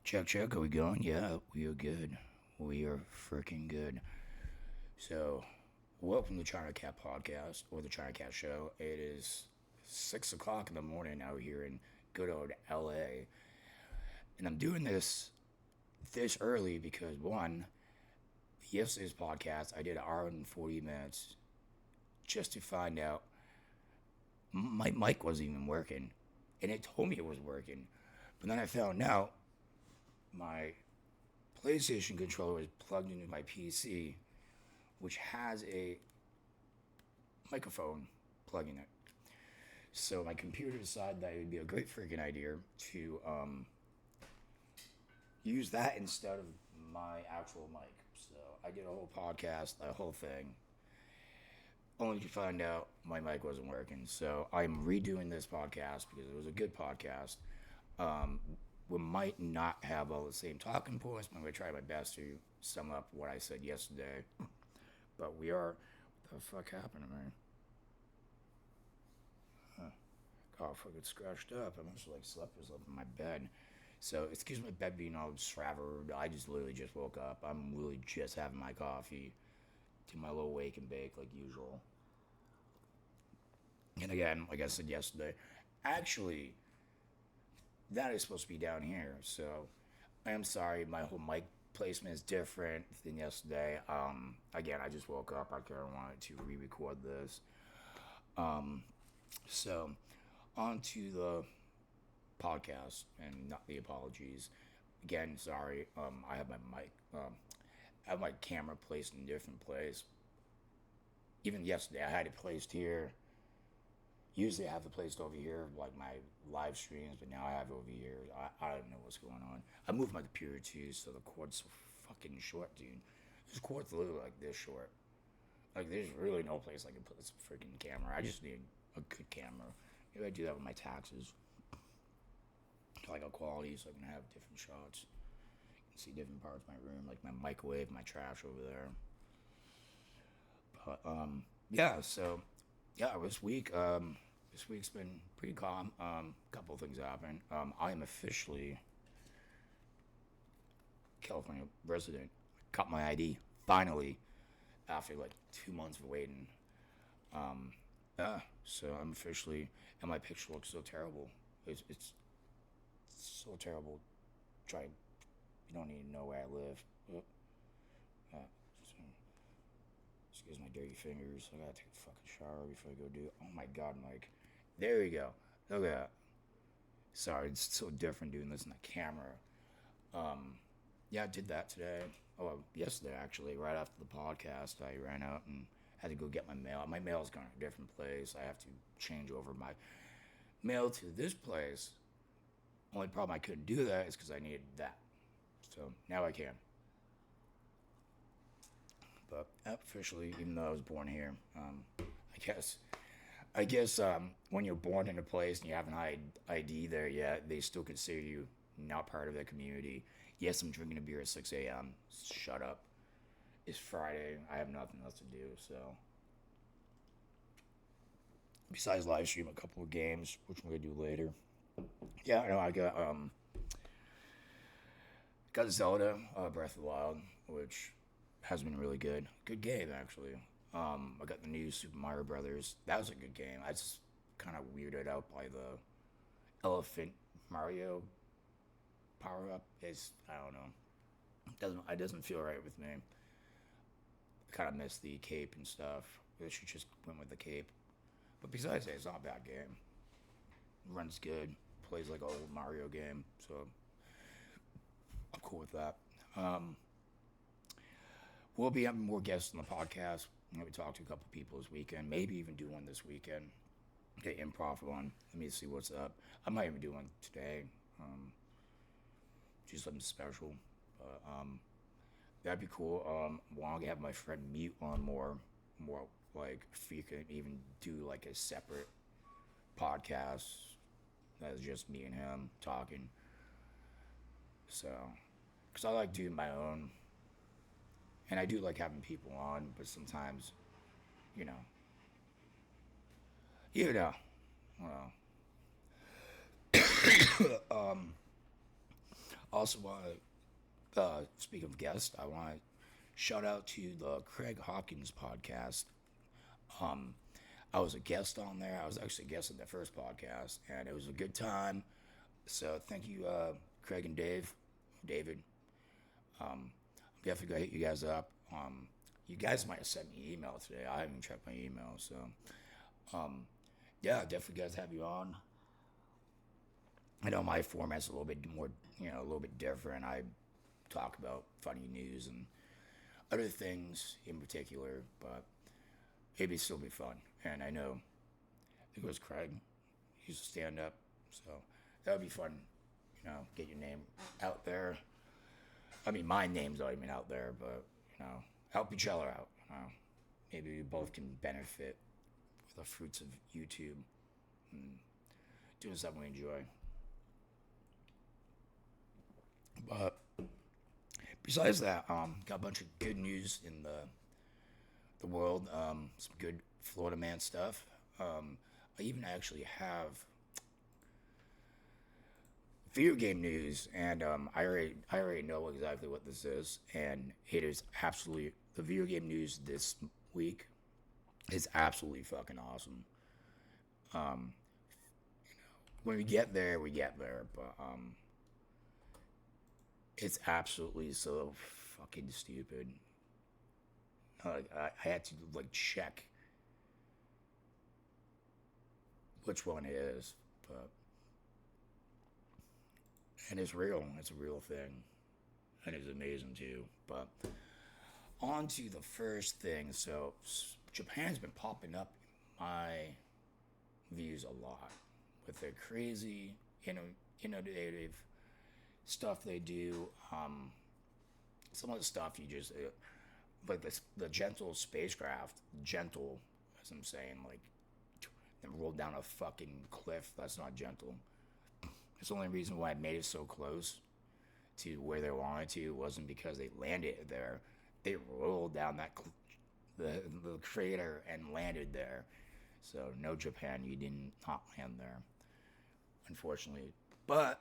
Check, check. Are we going? Yeah, we are good. We are freaking good. So, welcome to Chinacat Podcast or the Chinacat Show. It is 6 o'clock in the morning out here in good old LA, and I'm doing this early because one, yesterday's podcast I did an hour and 40 minutes just to find out my mic wasn't even working, and it told me it was working, but then I found out my PlayStation controller is plugged into my PC, which has a microphone plug in it. So my computer decided that it would be a great freaking idea to use that instead of my actual mic. So I did a whole podcast, the whole thing, only to find out my mic wasn't working. So I'm redoing this podcast because it was a good podcast. Um, we might not have all the same talking points, but I'm going to try my best to sum up what I said yesterday. But we are. What the fuck happened to me? Got fucking scratched up. I must have like slept in my bed. So excuse my bed being all traveled. I just literally just woke up. I'm really just having my coffee, do my little wake and bake like usual. And again, like I said yesterday, actually that is supposed to be down here. So I am sorry, my whole mic placement is different than yesterday. Again, I just woke up. I kind of wanted to re-record this. Um, so on to the podcast and not the apologies. Again, sorry. I have my mic. I have my camera placed in a different place. Even yesterday, I had it placed here. Usually, I have it placed over here, like my live streams, but now I have it over here. I don't know what's going on. I moved my computer too, so the cord's so fucking short, dude. This cord's literally like this short. Like, there's really no place I can put this freaking camera. I just need a good camera. Maybe I do that with my taxes. Like a quality, so I can have different shots. You can see different parts of my room, like my microwave, my trash over there. But yeah. So yeah, this week's been pretty calm. A couple of things happened. I am officially California resident. Got my ID finally after like 2 months of waiting. Um, yeah, so I'm officially, and my picture looks so terrible. It's so terrible. Try, you don't need to know where I live. Uh, so, excuse my dirty fingers. I gotta take a fucking shower before I go do it. Oh my god, Mike. There we go. Look at that. Sorry, it's so different doing this in the camera. Um, yeah, I did that today. Oh, yesterday actually, right after the podcast, I ran out and had to go get my mail. My mail's gone to a different place. I have to change over my mail to this place. Only problem I couldn't do that is because I needed that. So now I can. But officially, even though I was born here, I guess when you're born in a place and you have an ID there yet, they still consider you not part of the community. Yes, I'm drinking a beer at 6 a.m. Shut up. It's Friday. I have nothing else to do. So, besides live stream a couple of games, which I'm gonna do later. Yeah, I know. I got Zelda Breath of the Wild, which has been really good. Good game actually. I got the new Super Mario Brothers. That was a good game. I just kind of weirded out by the elephant Mario power up. It's I don't know. It doesn't feel right with me. I kind of miss the cape and stuff. They should just went with the cape. But besides that, it's not a bad game. Runs good. Plays like an old Mario game. So I'm cool with that. Um, we'll be having more guests on the podcast. We talked to a couple people this weekend. Maybe even do one this weekend. Get improv one. Let me see what's up. I might even do one today. Do something special. That'd be cool. Want to have my friend Mute on more like if you could even do like a separate podcast that's just me and him talking. So, because I like doing my own, and I do like having people on, but sometimes, you know, you know, well, Also, want to speak of guests, I want to shout out to the Craig Hawkins podcast. Um, I was a guest on there. I was actually a guest on the first podcast, and it was a good time. So thank you, Craig and David. I'm definitely gonna hit you guys up. You guys might have sent me an email today. I haven't checked my email, so yeah, definitely guys have you on. I know my format's a little bit more, a little bit different. I talk about funny news and other things in particular, but maybe still be fun. And I know, I think it was Craig. He used to stand up, so that would be fun. Get your name out there. I mean, my name's not even out there, but help each other out. Maybe we both can benefit with the fruits of YouTube and doing something we enjoy. But besides that, got a bunch of good news in the world. Some good Florida man stuff. I even actually have video game news, and I already know exactly what this is, and it is absolutely the video game news this week is absolutely fucking awesome. Um, when we get there, we get there, but it's absolutely so fucking stupid. I had to like check which one it is, but and it's real. It's a real thing, and it's amazing too. But on to the first thing. So Japan's been popping up in my views a lot with their crazy, innovative stuff they do. Some of the stuff you just like the gentle spacecraft, gentle as I'm saying, like they rolled down a fucking cliff. That's not gentle. It's the only reason why it made it so close to where they wanted to wasn't because they landed there. They rolled down the crater and landed there. So no, Japan, you did not land there, unfortunately. But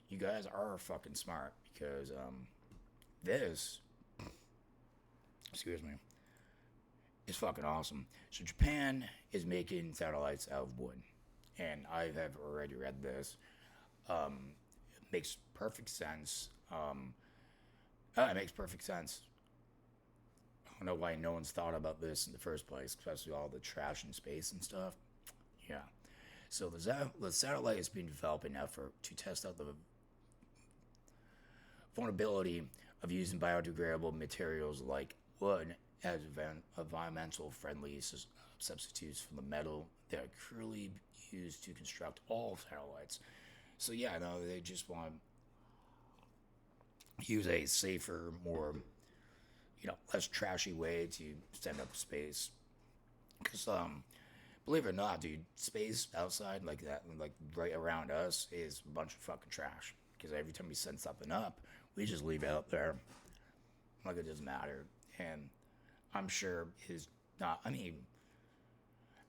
you guys are fucking smart because this, excuse me, is fucking awesome. So Japan is making satellites out of wood, and I have already read this. It makes perfect sense. It makes perfect sense. I don't know why no one's thought about this in the first place, especially all the trash in space and stuff. Yeah. So the satellite is being developed in an effort to test out the vulnerability of using biodegradable materials like wood as environmental friendly substitutes for the metal that are currently used to construct all satellites. So yeah, no, they just want to use a safer, more, less trashy way to send up space. Because believe it or not, dude, space outside like that, like right around us, is a bunch of fucking trash. Because every time we send something up, we just leave it out there, like it doesn't matter. And I'm sure it's not. I mean,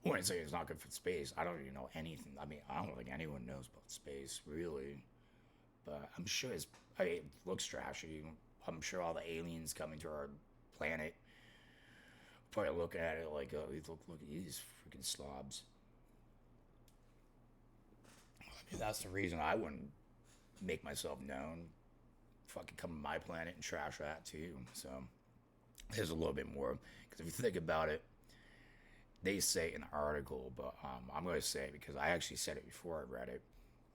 I wouldn't say it's not good for space. I don't even know anything. I mean, I don't think anyone knows about space, really. But I'm sure it looks trashy. I'm sure all the aliens coming to our planet probably look at it like, oh, look at these freaking slobs. I mean, that's the reason I wouldn't make myself known. Fucking come to my planet and trash that too. So there's a little bit more. Because if you think about it, they say in the article, but I'm going to say it because I actually said it before I read it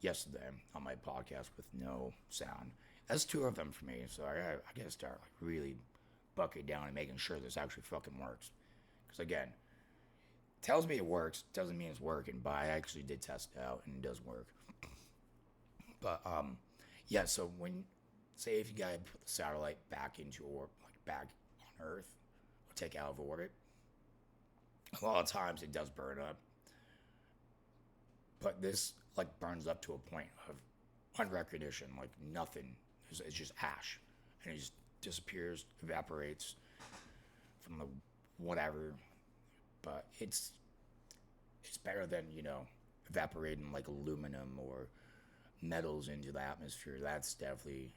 yesterday on my podcast with no sound. That's two of them for me, so I got to start like really bucking down and making sure this actually fucking works. Because again, tells me it works, doesn't mean it's working, but I actually did test it out and it does work. But yeah, so say if you gotta put the satellite back into orbit, like back on Earth, or take out of orbit, a lot of times it does burn up. But this like burns up to a point of unrecognition, like nothing. It's just ash, and it just disappears, evaporates from the whatever. But it's better than evaporating like aluminum or metals into the atmosphere. That's definitely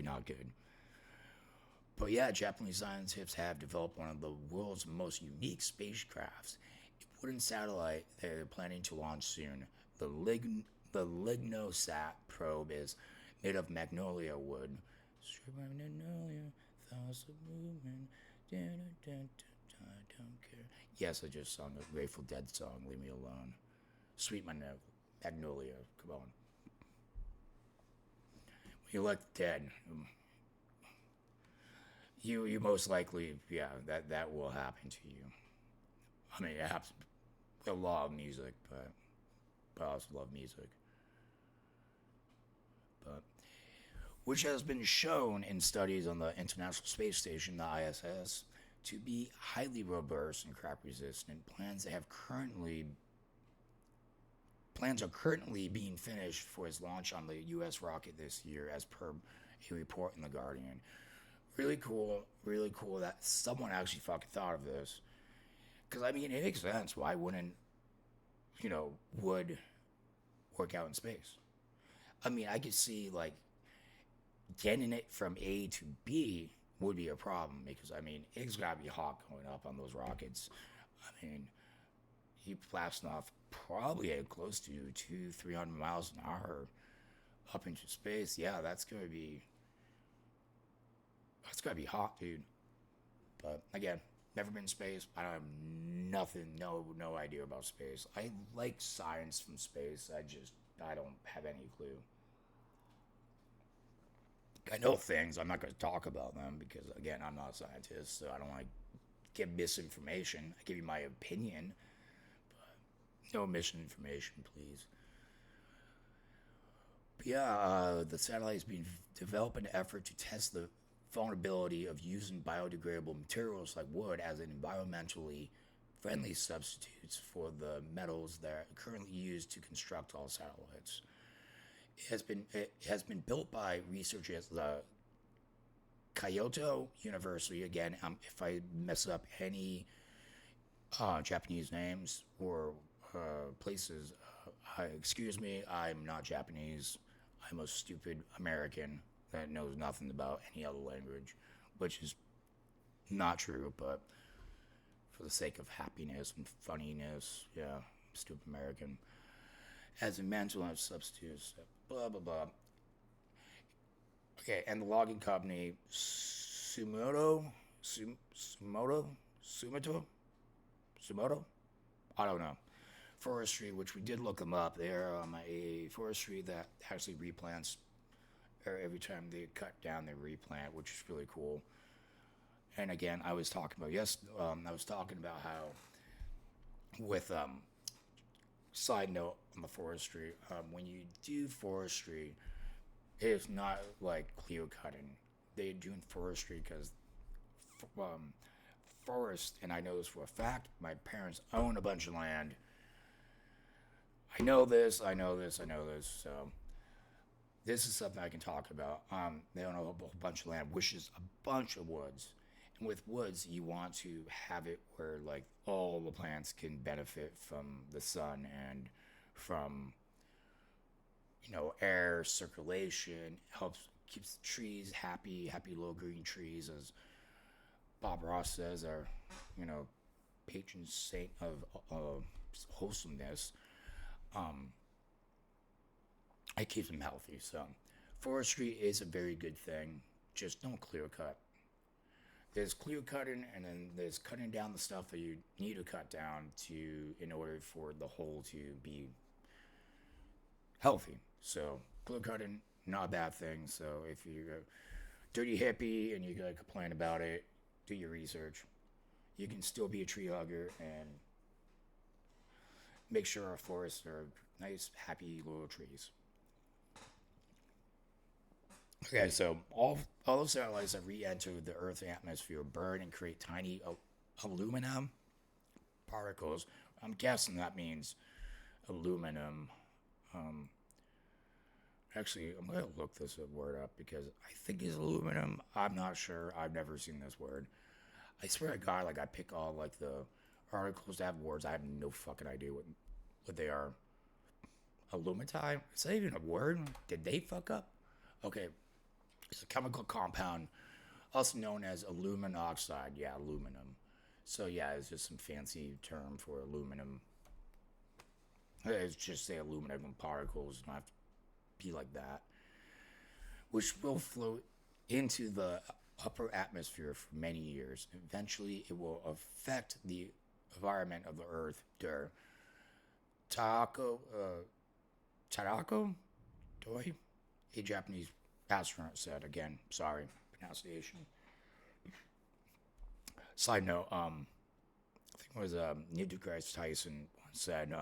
not good. But yeah, Japanese scientists have developed one of the world's most unique spacecrafts, a wooden satellite they're planning to launch soon. The Lignosat probe is made of magnolia wood. Magnolia, thoughts of movement. I don't care. Yes, I just sung a Grateful Dead song. Leave me alone. Sweet Magnolia. Come on. When you like dead, you most likely, yeah, that will happen to you. I mean, it happens. A lot of music, but I also love music. But which has been shown in studies on the International Space Station, the ISS, to be highly robust and crack resistant. Plans are currently being finished for its launch on the U.S. rocket this year, as per a report in the Guardian. Really cool that someone actually fucking thought of this. Because I mean, it makes sense. Why wouldn't wood work out in space? I mean, I could see like getting it from A to B would be a problem because I mean it's gotta be hot going up on those rockets. I mean, he blasting off probably at close to 200-300 miles an hour up into space. Yeah, that's gotta be hot, dude. But again, never been in space. I don't have nothing, no idea about space. I like science from space. I don't have any clue. I know things. I'm not going to talk about them because, again, I'm not a scientist, so I don't want to give misinformation. I give you my opinion, but no misinformation, please. But yeah, the satellite is being developed in an effort to test the vulnerability of using biodegradable materials like wood as an environmentally friendly substitutes for the metals that are currently used to construct all satellites. It has been built by researchers at the Kyoto University. Again, if I mess up any Japanese names or places, excuse me. I'm not Japanese. I'm a stupid American that knows nothing about any other language, which is not true. But for the sake of happiness and funniness, yeah, stupid American. As a mental health substitutes, blah blah blah. Okay, and the logging company Sumoto, Sumoto, Sumoto. I don't know. Forestry, which we did look them up. They're a forestry that actually replants every time they cut down. They replant, which is really cool. And again, I was talking about how with side note on the forestry, when you do forestry, it's not like clear cutting. They're doing forestry because forest, and I know this for a fact. My parents own a bunch of land. I know this. I know this. I know this. So this is something I can talk about. They own a whole bunch of land, which is a bunch of woods. And with woods, you want to have it where like all the plants can benefit from the sun and from air circulation. Helps keeps the trees happy little green trees, as Bob Ross says, are you know patron saint of wholesomeness. Um, it keeps them healthy. So forestry is a very good thing. Just don't clear cut. There's clear cutting, and then there's cutting down the stuff that you need to cut down in order for the whole to be healthy. So clear cutting, not a bad thing. So if you're a dirty hippie and you're gonna complain about it, do your research. You can still be a tree hugger and make sure our forests are nice, happy little trees. Okay, so all those satellites that re-enter the Earth's atmosphere burn and create tiny aluminum particles. I'm guessing that means aluminum. Um, Actually, I'm gonna look this word up because I think it's aluminum. I'm not sure. I've never seen this word. I swear to God, like I pick all like the articles that have words. I have no fucking idea what they are. Alumatide? Is that even a word? Did they fuck up? Okay, it's a chemical compound, also known as aluminum oxide. Yeah, aluminum. So yeah, it's just some fancy term for aluminum. It's just say aluminum particles, not have to be like that, which will float into the upper atmosphere for many years. Eventually, it will affect the environment of the Earth. Taco, Tarako Doi, a Japanese astronaut said. Again, sorry, pronunciation. Side note, I think it was Neil deGrasse Tyson once said,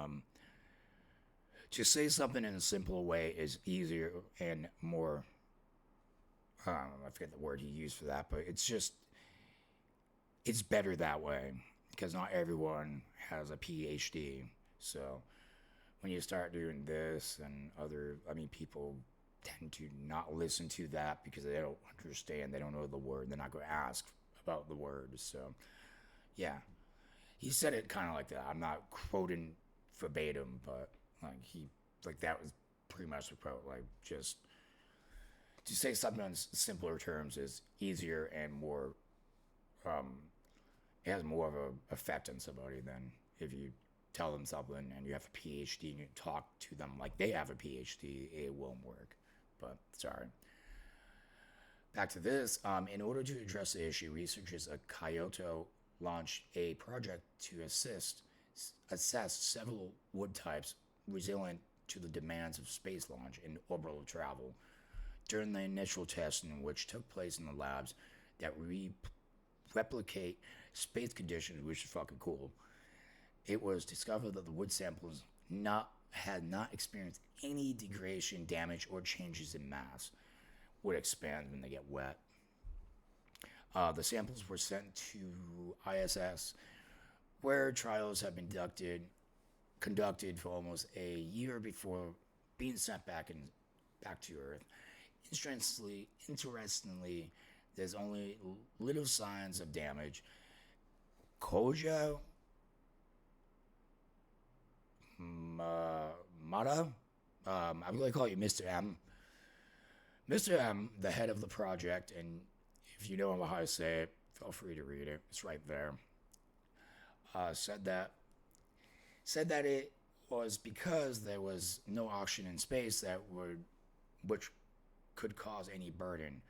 to say something in a simple way is easier and more. I forget the word he used for that, but it's better that way because not everyone has a PhD. So when you start doing this and other, I mean, people tend to not listen to that because they don't understand, they don't know the word, they're not going to ask about the word. So yeah, he said it kind of like that. I'm not quoting verbatim, but like that was pretty much the quote. Like just to say something in simpler terms is easier and more. Um, it has more of a effect on somebody than if you tell them something and you have a PhD and you talk to them like they have a PhD. It won't work. But sorry. Back to this. In order to address the issue, researchers at Kyoto launched a project to assess several wood types resilient to the demands of space launch and orbital travel. During the initial testing, which took place in the labs that replicate space conditions, which is fucking cool, it was discovered that the wood samples had not experienced any degradation, damage, or changes in mass. Would expand when they get wet. The samples were sent to ISS, where trials have been conducted for almost a year before being sent back to Earth. Interestingly, there's only little signs of damage. Kojo Mata, I'm going to call you Mr. M. Mr. M, the head of the project, and if you don't know how to say it, feel free to read it. It's right there. Said that it was because there was no oxygen in space which could cause any burden.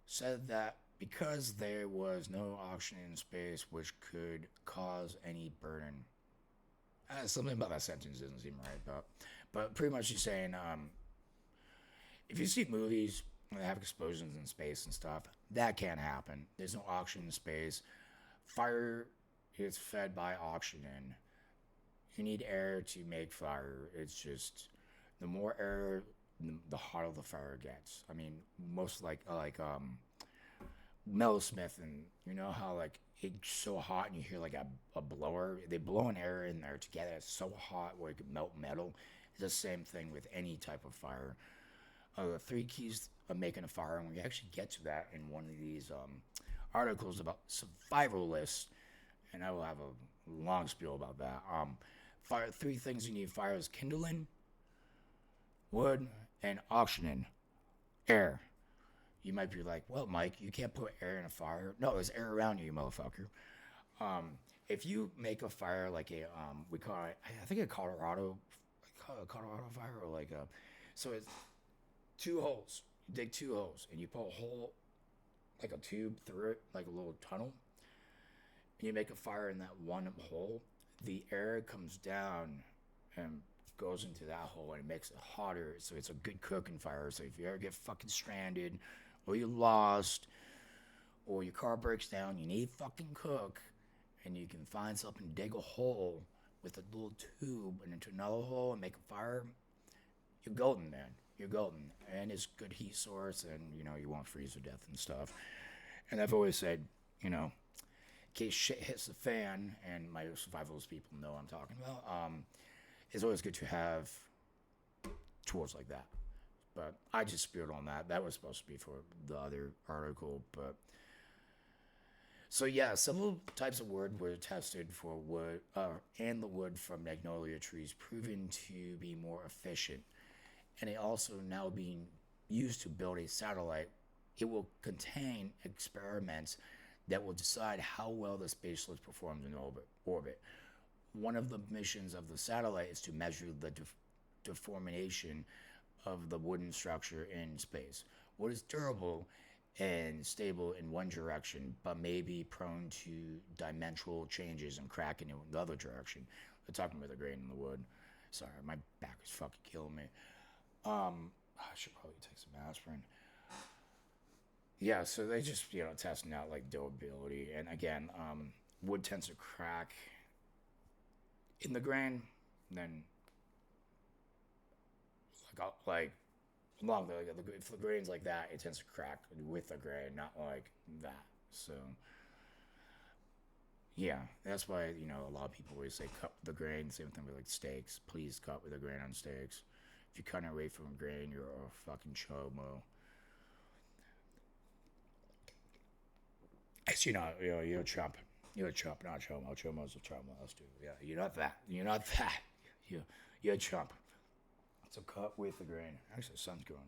Said that because there was no oxygen in space which could cause any burden. Something about that sentence doesn't seem right, but pretty much he's saying, if you see movies that have explosions in space and stuff, that can't happen. There's no oxygen in space. Fire is fed by oxygen. You need air to make fire. It's just the more air, the hotter the fire gets. I mean, most like Smith, and you know how like it's so hot and you hear like a blower. They blow an air in there together. It's so hot where it could melt metal. It's the same thing with any type of fire. The 3 keys of making a fire, and we actually get to that in one of these articles about survivalists, and I will have a long spiel about that. Fire. 3 things you need: fire is kindling, wood, and oxygen, air. You might be like, well, Mike, you can't put air in a fire. No, there's air around you, motherfucker. If you make a fire like we call it, I think a Colorado fire, or like so it's 2 holes. You dig 2 holes, and you put a hole, like a tube through it, like a little tunnel. And you make a fire in that one hole. The air comes down and goes into that hole, and it makes it hotter. So it's a good cooking fire. So if you ever get fucking stranded, or you're lost, or your car breaks down, you need fucking cook, and you can find something, dig a hole with a little tube and into another hole and make a fire. You're golden, man. You're golden. And it's good heat source, and you won't freeze to death and stuff. And I've always said, in case shit hits the fan, and my survivalist people know what I'm talking about, it's always good to have tools like that. But I just spewed on that. That was supposed to be for the other article, but So yeah, several types of wood were tested for wood, and the wood from magnolia trees proven to be more efficient, and it also now being used to build a satellite. It will contain experiments that will decide how well the spacecraft performs in orbit. One of the missions of the satellite is to measure the deformation of the wooden structure in space. What is durable and stable in one direction, but may be prone to dimensional changes and cracking in the other direction. We're talking about the grain in the wood. Sorry, my back is fucking killing me. I should probably take some aspirin. Yeah, so they just testing out like durability, and again, wood tends to crack in the grain, then like along the if the grain's like that, it tends to crack with the grain, not like that. So yeah, that's why a lot of people always say cut with the grain. Same thing with like steaks. Please cut with the grain on steaks. If you cut away from grain, you're a fucking chomo. Actually, you're a chump. You're a chump, not a chomo. Chomo's a chomo. Let's do it. Yeah, you're not that. You're not that. You're a chump. So cut with the grain. Actually, the sun's going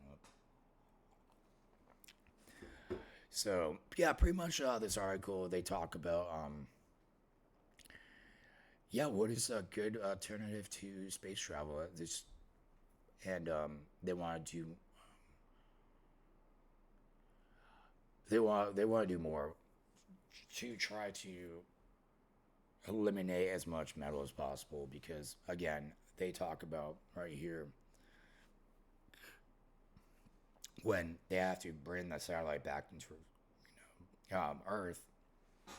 up. So yeah, pretty much this article they talk about yeah, what is a good alternative to space travel? This and they want to do they want to do more to try to eliminate as much metal as possible because again they talk about right here when they have to bring the satellite back into Earth.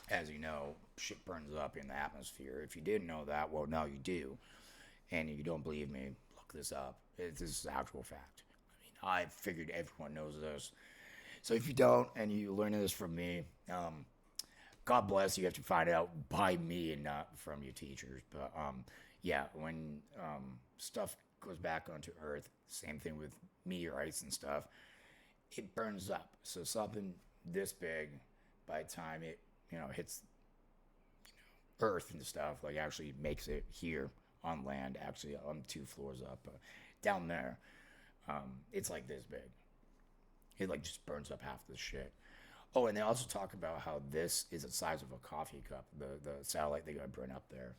As you know, shit burns up in the atmosphere. If you didn't know that, well, now you do. And if you don't believe me, look this up. This is actual fact. I figured everyone knows this. So if you don't, and you learn this from me, God bless you. Have to find out by me and not from your teachers. But yeah, when stuff goes back onto Earth, same thing with meteorites and stuff, it burns up. So something this big, by the time it hits Earth and stuff, like actually makes it here on land. Actually, I'm 2 floors up, down there, it's like this big. It like just burns up half the shit. Oh, and they also talk about how this is the size of a coffee cup. The satellite they got to burn up there,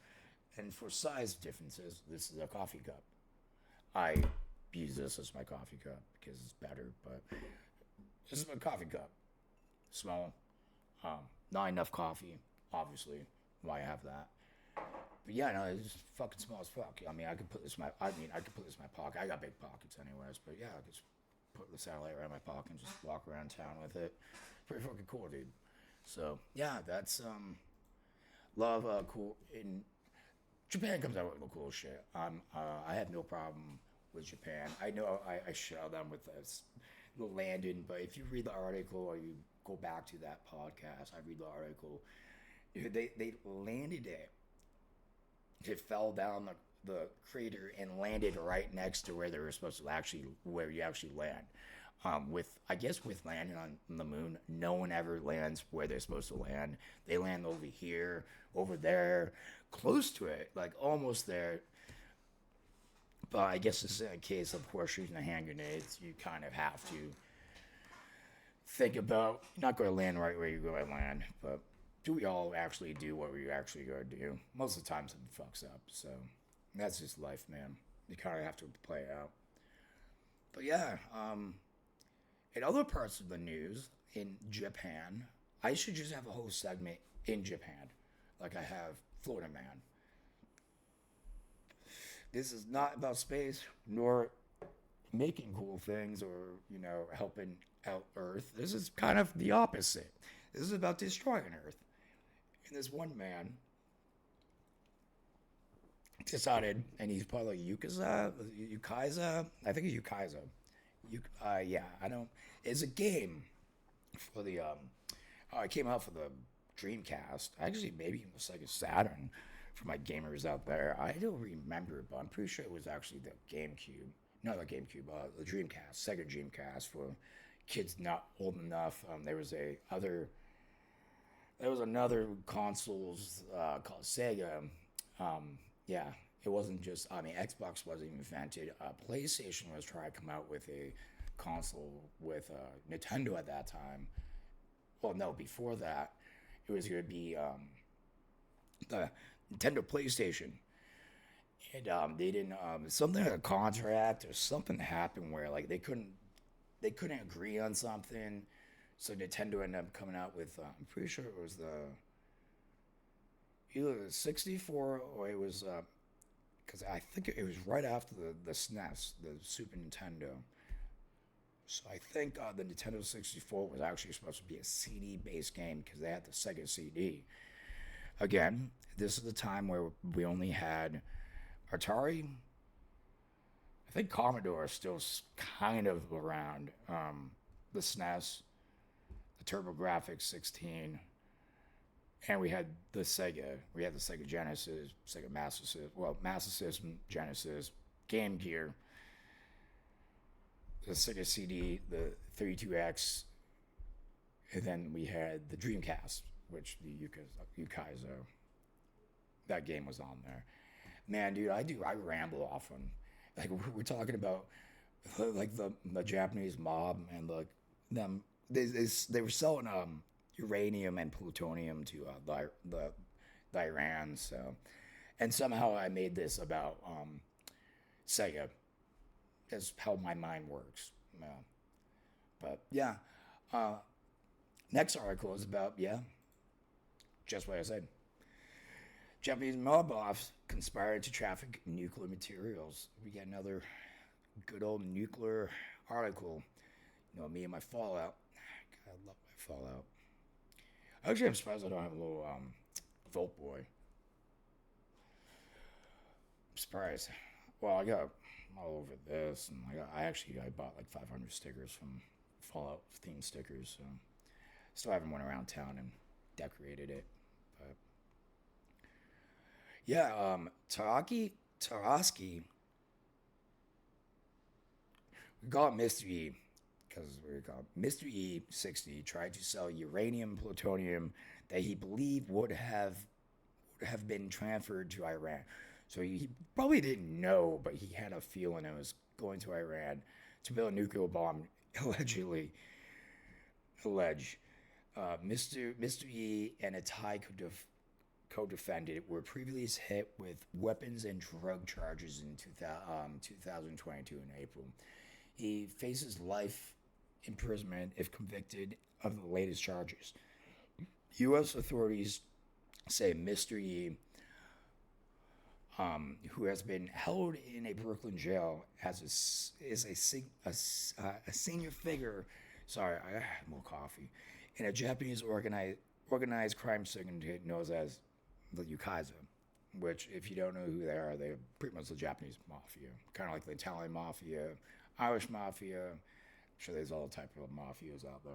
and for size differences, this is a coffee cup. I use this as my coffee cup because it's better, but this is my coffee cup. Small, not enough coffee, obviously. Why have that? But yeah, no, it's fucking small as fuck. I mean, I could put this in my. I mean, I could put this in my pocket. I got big pockets, anyways. But yeah, I could just put the satellite right in my pocket and just walk around town with it. Pretty fucking cool, dude. So yeah, that's love cool. In Japan comes out with the cool shit. I have no problem with Japan. I know I shell them with this the landing, but if you read the article or you go back to that podcast, I read the article. They landed it. It fell down the crater and landed right next to where they were supposed to actually where you actually land. With I guess with landing on the moon, no one ever lands where they're supposed to land. They land over here, over there, close to it, like almost there. But I guess it's in a case of course shooting the hand grenades, you kind of have to think about you're not going to land right where you're going to land, but do we all actually do what we actually going to do? Most of the times it fucks up, so that's just life, man. You kind of have to play it out. But yeah, in other parts of the news, in Japan, I should just have a whole segment in Japan, like I have Florida Man. This is not about space, nor making cool things or, helping out Earth. This is kind of the opposite. This is about destroying Earth. And this one man decided, and he's probably Yukaiza. I think it's Yukaiza. Yeah, I don't. It's a game for the. It came out for the Dreamcast. Actually, maybe it was like a Saturn for my gamers out there. I don't remember, but I'm pretty sure it was actually the GameCube. Not the GameCube, the Dreamcast, Sega Dreamcast for kids not old enough. There was a other There was another consoles called Sega. Yeah, it wasn't just. I mean, Xbox wasn't even invented. PlayStation was trying to come out with a console with Nintendo at that time. Well, no, before that, it was going to be the Nintendo PlayStation, and they didn't. Something like a contract or something happened where like they couldn't agree on something, so Nintendo ended up coming out with. I'm pretty sure it was the either the 64 or it was because I think it was right after the SNES, the Super Nintendo. So I think the Nintendo 64 was actually supposed to be a CD based game because they had the Sega CD. Again, this is the time where we only had Atari. I think Commodore is still kind of around. The SNES, the TurboGrafx 16, and we had the Sega. We had the Sega Genesis, Sega Master System, well, Master System, Genesis, Game Gear, the Sega CD, the 32X, and then we had the Dreamcast, which the Yukaizo, that game was on there. Man, dude, I ramble often. Like we're talking about like the Japanese mob and like them. They were selling uranium and plutonium to the Iran. So, and somehow I made this about Sega. That's how my mind works. Yeah. But yeah, uh, next article is about just what I said. Japanese mob boss conspired to traffic nuclear materials. We get another good old nuclear article. You know, me and my Fallout. God, I love my Fallout. Actually, I'm surprised I don't have a little Volt Boy. I'm surprised. Well, I got all over this, and I bought like 500 stickers from Fallout themed stickers. So still haven't went around town and decorated it. But yeah, Tarosky, we call it Mr. E because we call it Mr. E60 tried to sell uranium plutonium that he believed would have been transferred to Iran. So he probably didn't know, but he had a feeling it was going to Iran to build a nuclear bomb, allegedly. Allege. Mr. E and a Thai co-defendant were previously hit with weapons and drug charges in 2022 in April. He faces life imprisonment if convicted of the latest charges. U.S. authorities say Mr. E, who has been held in a Brooklyn jail a senior figure. Sorry, I had more coffee. In a Japanese organized crime syndicate known as the Yukaiza, which, if you don't know who they're pretty much the Japanese mafia, kind of like the Italian mafia, Irish mafia. I'm sure there's all type of mafias out there.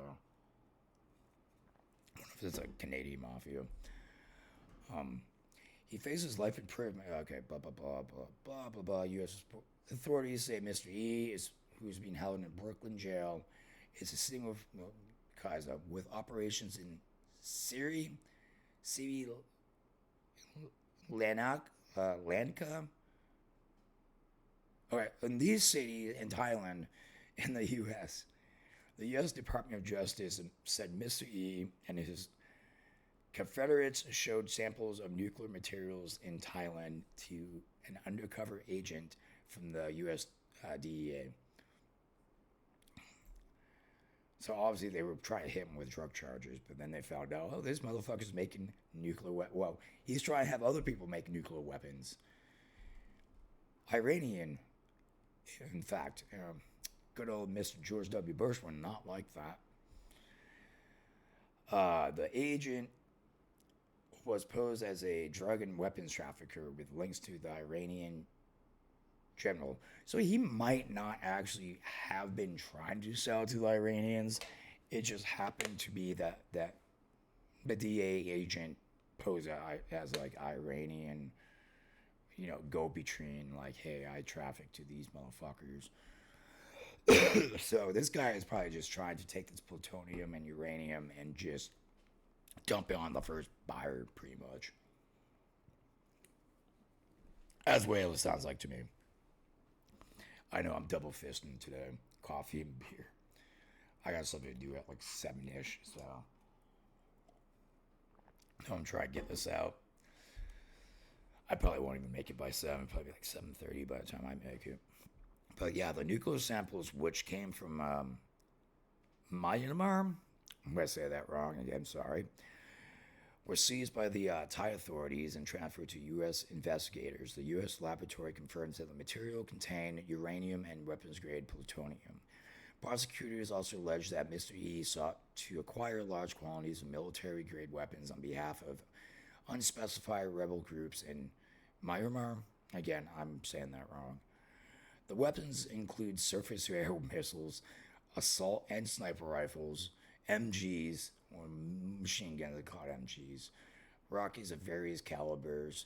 I don't know if it's a Canadian mafia. Um, he faces life imprisonment. Okay, blah blah blah blah blah blah blah. U.S. authorities say Mr. E who's being held in a Brooklyn jail, is a single Kaiser with operations in Sri Lanka. Okay, in these cities in Thailand, in the U.S. The U.S. Department of Justice said Mr. E and his Confederates showed samples of nuclear materials in Thailand to an undercover agent from the U.S. DEA. So obviously they were trying to hit him with drug charges, but then they found out, oh, this motherfucker's making nuclear weapons. Well, he's trying to have other people make nuclear weapons. Iranian, in fact, good old Mr. George W. Bush would not like that. The agent was posed as a drug and weapons trafficker with links to the Iranian general. So he might not actually have been trying to sell to the Iranians. It just happened to be that the DA agent posed as like Iranian, go between like, hey, I traffic to these motherfuckers. So this guy is probably just trying to take this plutonium and uranium and just dump it on the first buyer, pretty much. That's the way it sounds like to me. I know I'm double fisting today, coffee and beer. I got something to do at like 7-ish, so I'm trying to get this out. I probably won't even make it by 7, probably like 7:30 by the time I make it. But yeah, the nuclear samples, which came from Myanmar, I'm going to say that wrong again, sorry, were seized by the Thai authorities and transferred to U.S. investigators. The U.S. laboratory confirms that the material contained uranium and weapons-grade plutonium. Prosecutors also allege that Mr. E sought to acquire large quantities of military-grade weapons on behalf of unspecified rebel groups in Myanmar. Again, I'm saying that wrong. The weapons include surface-to-air missiles, assault and sniper rifles, MGs, or machine guns, they call it MGs, rockets of various calibers,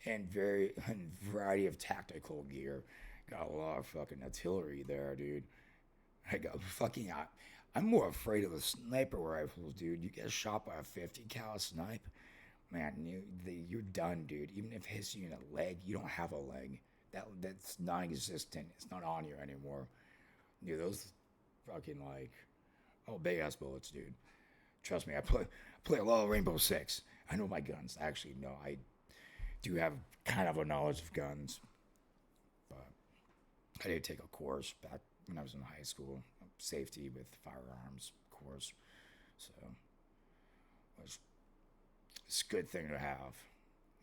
and a variety of tactical gear. Got a lot of fucking artillery there, dude. I got fucking. I'm more afraid of the sniper rifles, dude. You get shot by a 50 cal snipe, man, you're done, dude. Even if it hits you in the leg, you don't have a leg. That's non-existent. It's not on you anymore. Dude, those fucking like, oh, big ass bullets, dude. Trust me, I play a lot of Rainbow Six. I know my guns. Actually, no, I do have kind of a knowledge of guns, but I did take a course back when I was in high school, safety with firearms course. So it's a good thing to have.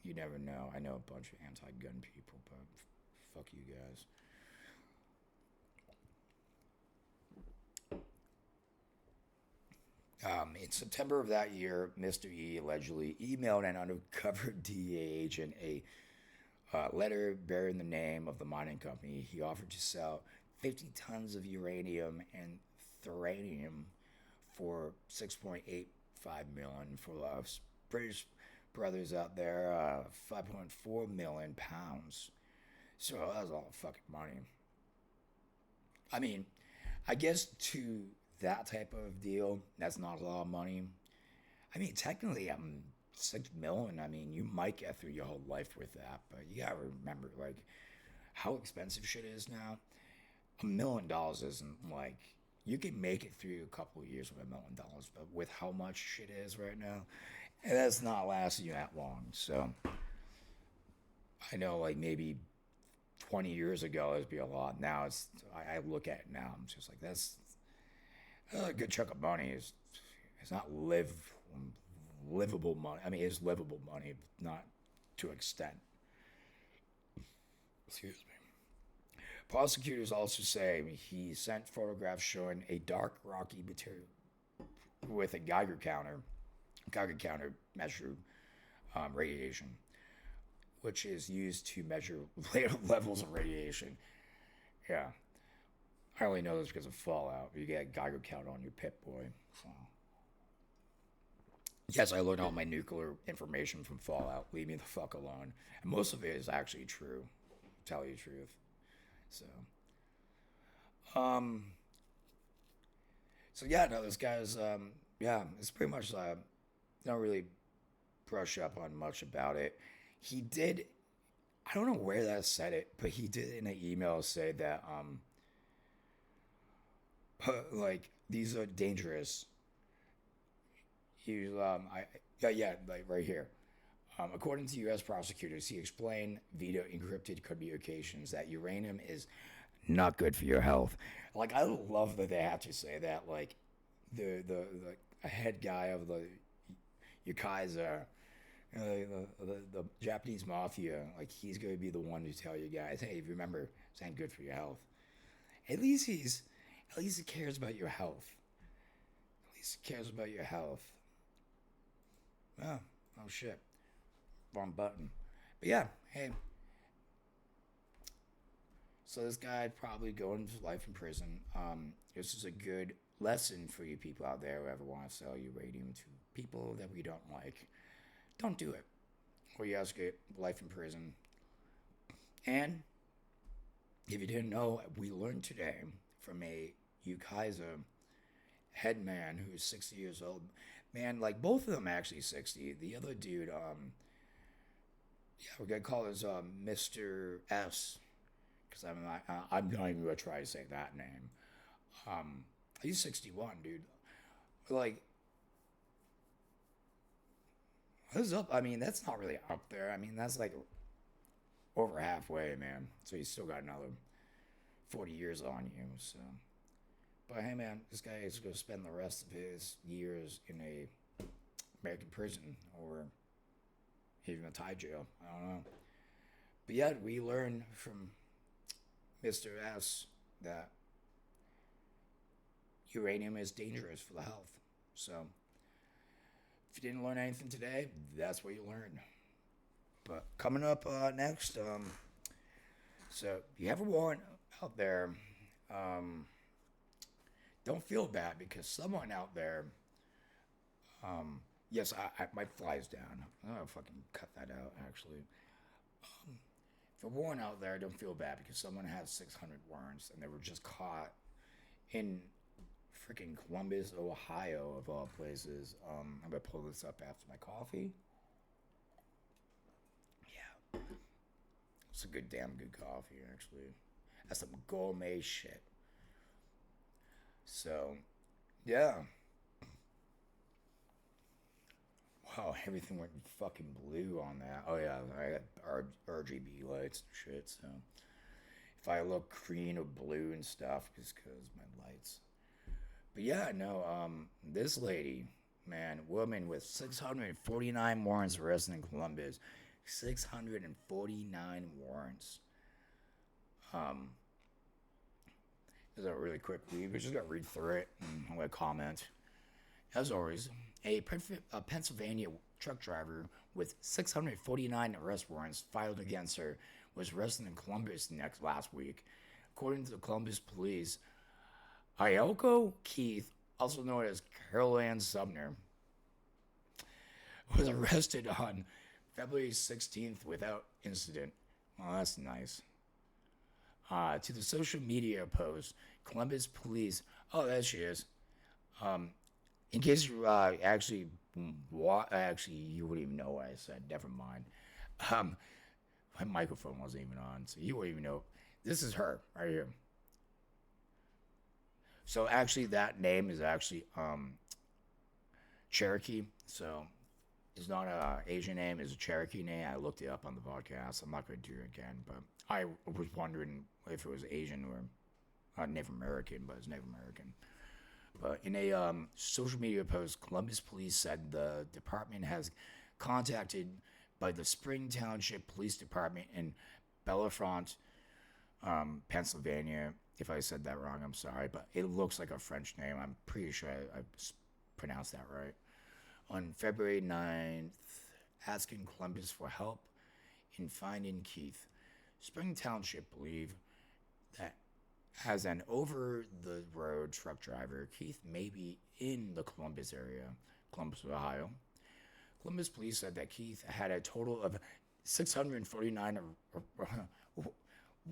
You never know. I know a bunch of anti-gun people, but fuck you guys. In September of that year, Mr. E allegedly emailed an undercover DEA agent a letter bearing the name of the mining company. He offered to sell 50 tons of uranium and thorium for 6.85 million for us British brothers out there, 5.4 million pounds. So that was all fucking money. I mean, I guess to that type of deal, that's not a lot of money. I mean, technically, I'm 6 million. I mean, you might get through your whole life with that, but you gotta remember, like, how expensive shit is now. $1 million isn't like you can make it through a couple of years with $1 million, but with how much shit is right now, and that's not lasting you that long. So I know, like maybe 20 years ago it'd be a lot. Now I look at it now, I'm just like that's a good chunk of money. It's not livable money. I mean, it's livable money, but not to extent. Excuse me. Prosecutors also say he sent photographs showing a dark, rocky material with a Geiger counter. Geiger counter measure radiation, which is used to measure levels of radiation. Yeah, I only know this because of Fallout. You get a Geiger counter on your Pip Boy. So. Yes, I learned all my nuclear information from Fallout. Leave me the fuck alone. And most of it is actually true. To tell you the truth. So, um, so yeah, no, this guy's, yeah, it's pretty much, don't really brush up on much about it. He did, I don't know where that said it, but he did in an email say that, like, these are dangerous. He, yeah, like right here. According to U.S. prosecutors, he explained via encrypted communications that uranium is not good for your health. Like, I love that they have to say that. Like, the head guy of the Yakuza, the Japanese mafia, like, he's going to be the one to tell you guys, hey, if you remember, this ain't good for your health. At least he cares about your health. At least he cares about your health. Oh shit. Wrong button. But yeah, hey. So this guy probably going to life in prison. This is a good lesson for you people out there who ever want to sell uranium to people that we don't like. Don't do it. Or you have to get life in prison. And if you didn't know, we learned today from a Yakuza headman who's 60 years old Man, like both of them actually 60. The other dude, yeah, we're gonna call his Mr. S, because I'm not even gonna try to say that name. Um, he's 61, dude. Like, who's up? I mean, that's not really up there. I mean, that's like over halfway, man. So he's still got another 40 years on you. So, but hey, man, this guy is gonna spend the rest of his years in a American prison or even a Thai jail. I don't know. But yet, we learn from Mr. S that uranium is dangerous for the health. So, if you didn't learn anything today, that's what you learned. But coming up next, so you have a warrant out there. Um, don't feel bad because someone out there, yes, my fly's down. I'm gonna fucking cut that out actually. If a warrant out there, don't feel bad because someone has 600 warrants and they were just caught in freaking Columbus, Ohio, of all places. I'm gonna pull this up after my coffee. Yeah, it's a damn good coffee actually. That's some gourmet shit. So, yeah. Wow, everything went fucking blue on that. Oh yeah, I got RGB lights and shit. So if I look green or blue and stuff, it's because my lights. But yeah, no. This lady, man, woman with 649 warrants arrested in Columbus. 649 warrants. Um, this is a really quick read. We're just gonna read through it and I'm gonna comment. As always, a Pennsylvania truck driver with 649 arrest warrants filed against her was arrested in Columbus last week. According to the Columbus police, Ioko Keith, also known as Carol Ann Sumner, was arrested on February 16th without incident. Well, that's nice. To the social media post, Columbus police. Oh, there she is. Um, in case you actually you wouldn't even know what I said. Never mind. Um, my microphone wasn't even on, so you wouldn't even know. This is her right here. So actually, that name is actually Cherokee. So it's not a Asian name; it's a Cherokee name. I looked it up on the podcast. I'm not going to do it again, but I was wondering if it was Asian or Native American, but it's Native American. But in a social media post, Columbus police said the department has contacted by the Spring Township Police Department in Bellefonte, Pennsylvania. If I said that wrong, I'm sorry, but it looks like a French name. I'm pretty sure I pronounced that right. On February 9th, asking Columbus for help in finding Keith. Spring Township believe that as an over-the-road truck driver, Keith may be in the Columbus area, Columbus, Ohio. Columbus police said that Keith had a total of 649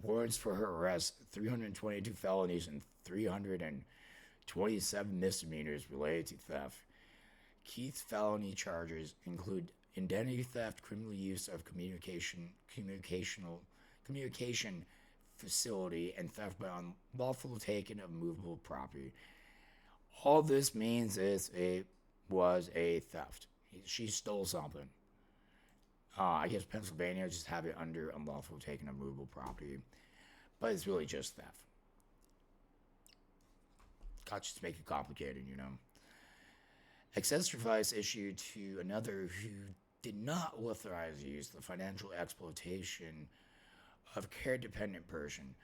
warrants for her arrest, 322 felonies, and 327 misdemeanors related to theft. Keith's felony charges include identity theft, criminal use of communication facility, and theft by unlawful taking of movable property. All this means is it was a theft. She stole something. I guess Pennsylvania just have it under unlawful taking of movable property, but it's really just theft. God, just make it complicated, you know. Accessory device issued to another who did not authorize use the financial exploitation of care-dependent person,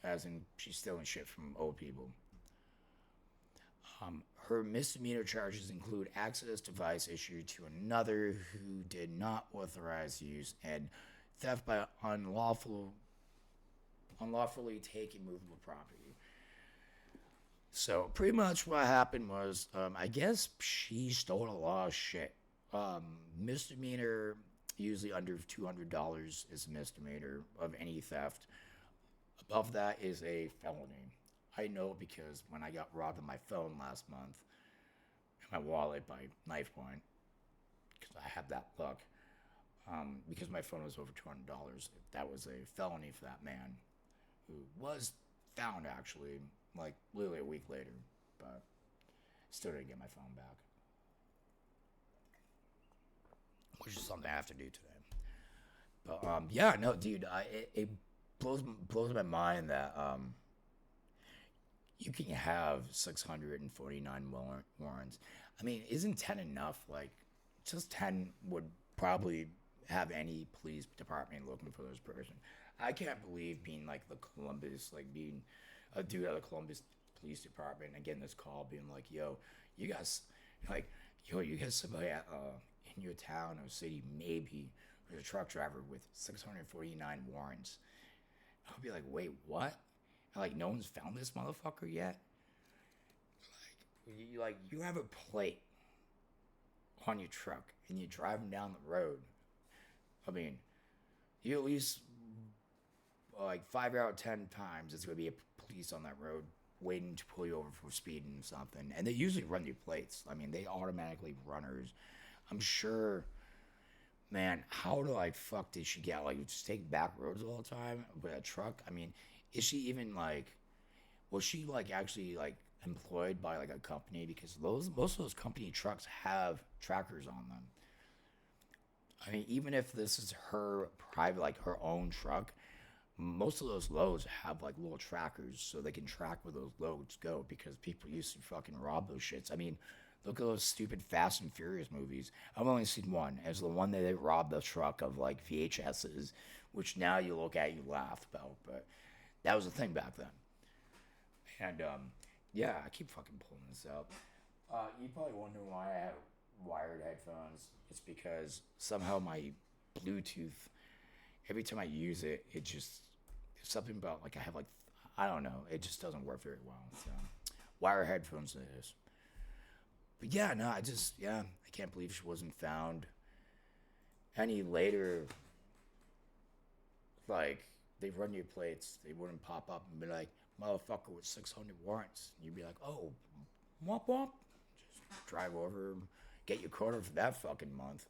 as in she's stealing shit from old people. Her misdemeanor charges include access device issued to another who did not authorize use and theft by unlawfully taking movable property. So pretty much what happened was, I guess she stole a lot of shit. Misdemeanor usually under $200 is a misdemeanor of any theft. Above that is a felony. I know because when I got robbed of my phone last month, my wallet by knife point because I have that luck. Because my phone was over $200. That was a felony for that man, who was found actually, like literally a week later, but still didn't get my phone back, which is something I have to do today. But yeah, no, dude, it blows my mind that you can have 649 warrants. I mean, isn't 10 enough? Like, just 10 would probably have any police department looking for this person. I can't believe being like the Columbus, like being a dude at the Columbus Police Department and getting this call being like, yo, you guys, like, yo, you got somebody in your town or city, maybe, there's a truck driver with 649 warrants. I'll be like, wait, what? And like, no one's found this motherfucker yet? You have a plate on your truck and you're driving down the road. I mean, you at least like 5 out of 10 times it's gonna be a police on that road waiting to pull you over for speeding or something, and they usually run your plates. I mean, they automatically runners. I'm sure, man. How do I fuck did she get like just take back roads all the time with a truck? I mean, is she even like? Was she like actually like employed by like a company? Because those most of those company trucks have trackers on them. I mean, even if this is her private, like her own truck, most of those loads have like little trackers so they can track where those loads go because people used to fucking rob those shits. I mean, look at those stupid Fast and Furious movies. I've only seen one. It's the one that they robbed the truck of like VHSs, which now you look at, you laugh about, but that was a thing back then. And yeah, I keep fucking pulling this up. You probably wonder why I have wired headphones. It's because somehow my Bluetooth, every time I use it, it just there's something about like I have like I don't know, it just doesn't work very well. So wire headphones it is. But yeah, no, I can't believe she wasn't found any later. Like they run your plates, they wouldn't pop up and be like motherfucker with 600 warrants. And you'd be like, oh, womp womp. Just drive over, get your quarter for that fucking month.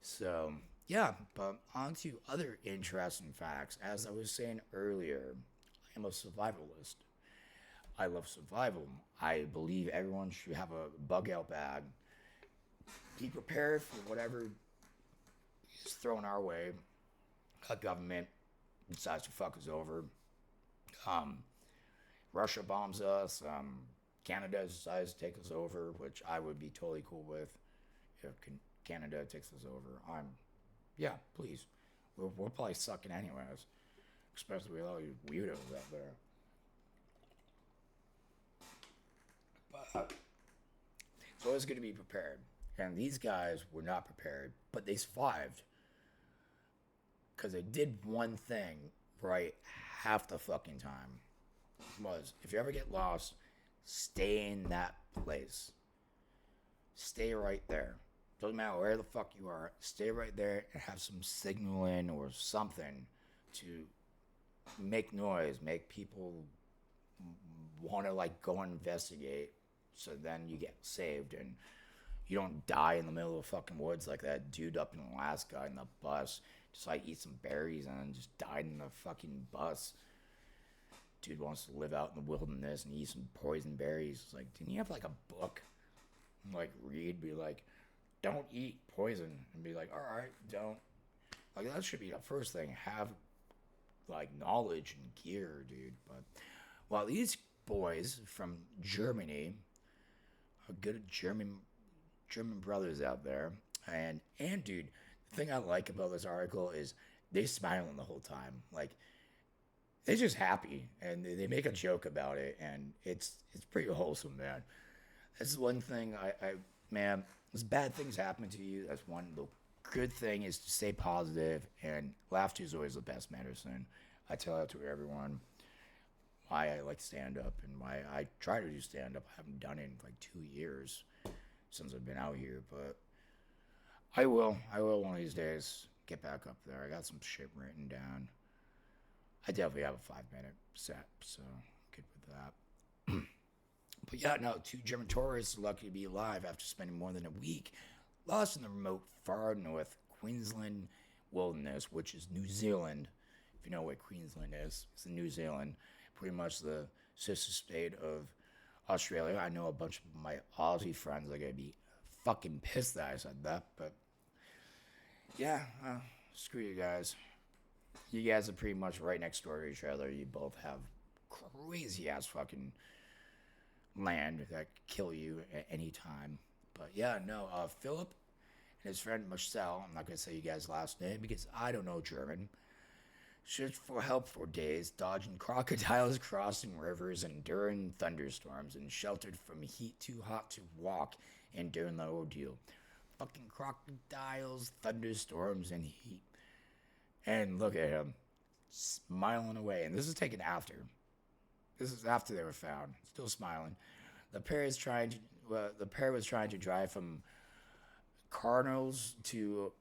So yeah, but on to other interesting facts. As I was saying earlier, I am a survivalist. I love survival. I believe everyone should have a bug out bag. Be prepared for whatever is thrown our way. A government decides to fuck us over. Um, Russia bombs us. Canada decides to take us over, which I would be totally cool with if Canada takes us over. Yeah, please. We're probably sucking anyways, especially with all you weirdos out there. But it's always good to be prepared. And these guys were not prepared, but they survived because they did one thing right half the fucking time. Was if you ever get lost, stay in that place. Stay right there. Doesn't matter where the fuck you are. Stay right there and have some signaling or something to make noise, make people want to like go and investigate. So then you get saved and you don't die in the middle of the fucking woods like that dude up in Alaska in the bus. Just like eat some berries and then just died in the fucking bus. Dude wants to live out in the wilderness and eat some poison berries. It's like, didn't you have like a book? Like read, be like, don't eat poison, and be like, all right, don't. Like that should be the first thing. Have like knowledge and gear, dude. But while these boys from Germany are good German brothers out there, and dude, the thing I like about this article is they smiling the whole time, like they're just happy, and they make a joke about it, and it's pretty wholesome, man. That's one thing I man, as bad things happen to you, that's one. The good thing is to stay positive, and laughter is always the best medicine. I tell that to everyone. Why I like stand up and why I try to do stand up. I haven't done it in like 2 years since I've been out here, but I will. I will one of these days get back up there. I got some shit written down. I definitely have a 5-minute set, so good with that. But yeah, no, two German tourists lucky to be alive after spending more than a week lost in the remote far north Queensland wilderness, which is New Zealand. If you know what Queensland is, it's in New Zealand, pretty much the sister state of Australia. I know a bunch of my Aussie friends are gonna be fucking pissed that I said that, but yeah, screw you guys. You guys are pretty much right next door to each other. You both have crazy ass fucking land that could kill you at any time. But yeah, no, Philip and his friend Marcel, I'm not going to say you guys' last name because I don't know German, searched for help for days, dodging crocodiles, crossing rivers, enduring thunderstorms, and sheltered from heat too hot to walk and during the ordeal. Fucking crocodiles, thunderstorms, and heat. And look at him, smiling away. And this is taken after. This is after they were found, still smiling. The pair is trying to. The pair was trying to drive from Cardinals to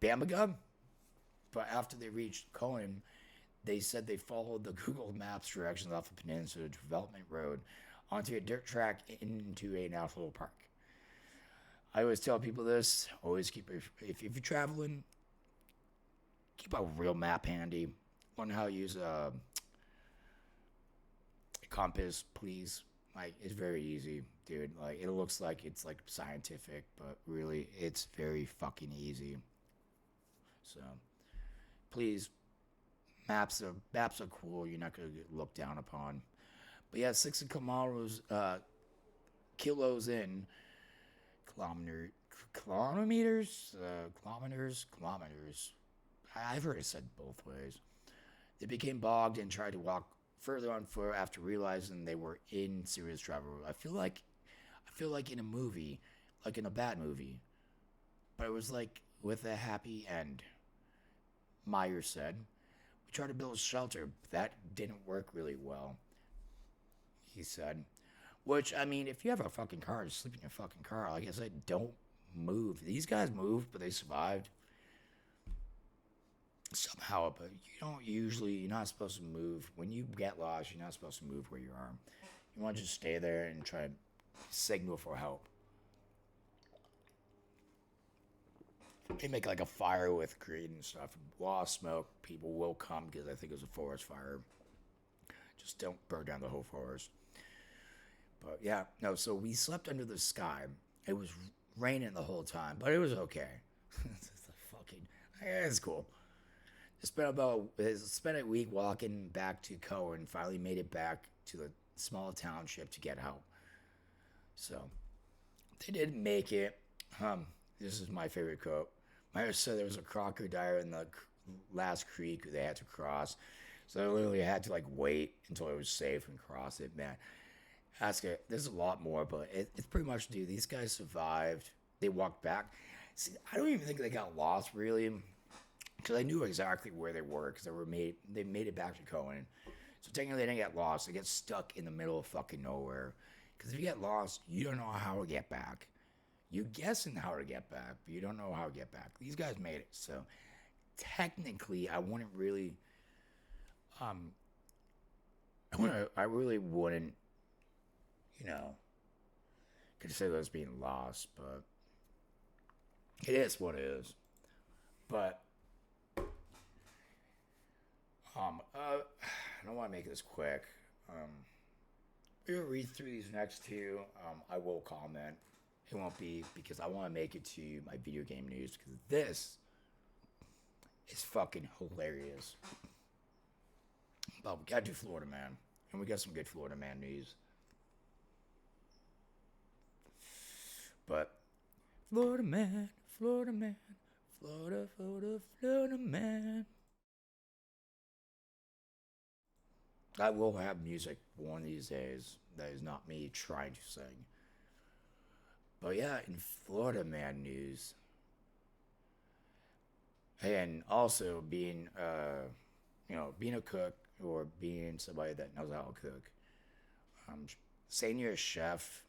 Bamaga, but after they reached Cohen, they said they followed the Google Maps directions off the Peninsula Development Road onto a dirt track into a national park. I always tell people this: always keep if you're traveling, keep a real map handy. Learn how to use a compass, please. Like, it's very easy, dude. Like, it looks like it's like scientific, but really, it's very fucking easy. So, please, maps are cool. You're not gonna get looked down upon. But yeah, 60 kilos in kilometers. I've heard it said both ways. They became bogged and tried to walk further on foot after realizing they were in serious trouble. I feel like in a movie, like in a bad movie, but it was like with a happy end. Meyer said, "We tried to build a shelter, but that didn't work really well." He said, "Which, I mean, if you have a fucking car, just sleep in your fucking car. Like I said, don't move. These guys moved, but they survived somehow. But you're not supposed to move. When you get lost, you're not supposed to move where you are. You want to just stay there and try to signal for help. They make like a fire with green and stuff. While smoke, people will come because I think it was a forest fire. Just don't burn down the whole forest. But yeah, no, so we slept under the sky. It was raining the whole time, but it was okay. It's cool. Spent a week walking back to Cohen. Finally made it back to the small township to get help. So they didn't make it. This is my favorite quote. Myers said there was a crocodile in the last creek they had to cross, so they literally had to like wait until it was safe and cross it. Man, ask it. There's a lot more, but it's pretty much, dude. These guys survived. They walked back. See, I don't even think they got lost really, because I knew exactly where they were because they made it back to Cohen. So technically, they didn't get lost. They get stuck in the middle of fucking nowhere. Because if you get lost, you don't know how to get back. You're guessing how to get back, but you don't know how to get back. These guys made it, so technically, I wouldn't really. I really wouldn't, consider those being lost, but it is what it is. But I don't want to make this quick. We'll read through these next two. I will comment. It won't be because I want to make it to my video game news because this is fucking hilarious. But we gotta do Florida Man, and we got some good Florida Man news. But Florida Man, Florida Man, Florida Man. I will have music one of these days that is not me trying to sing. But yeah, in Florida Man news, and also being, being a cook or being somebody that knows how to cook, saying you're a chef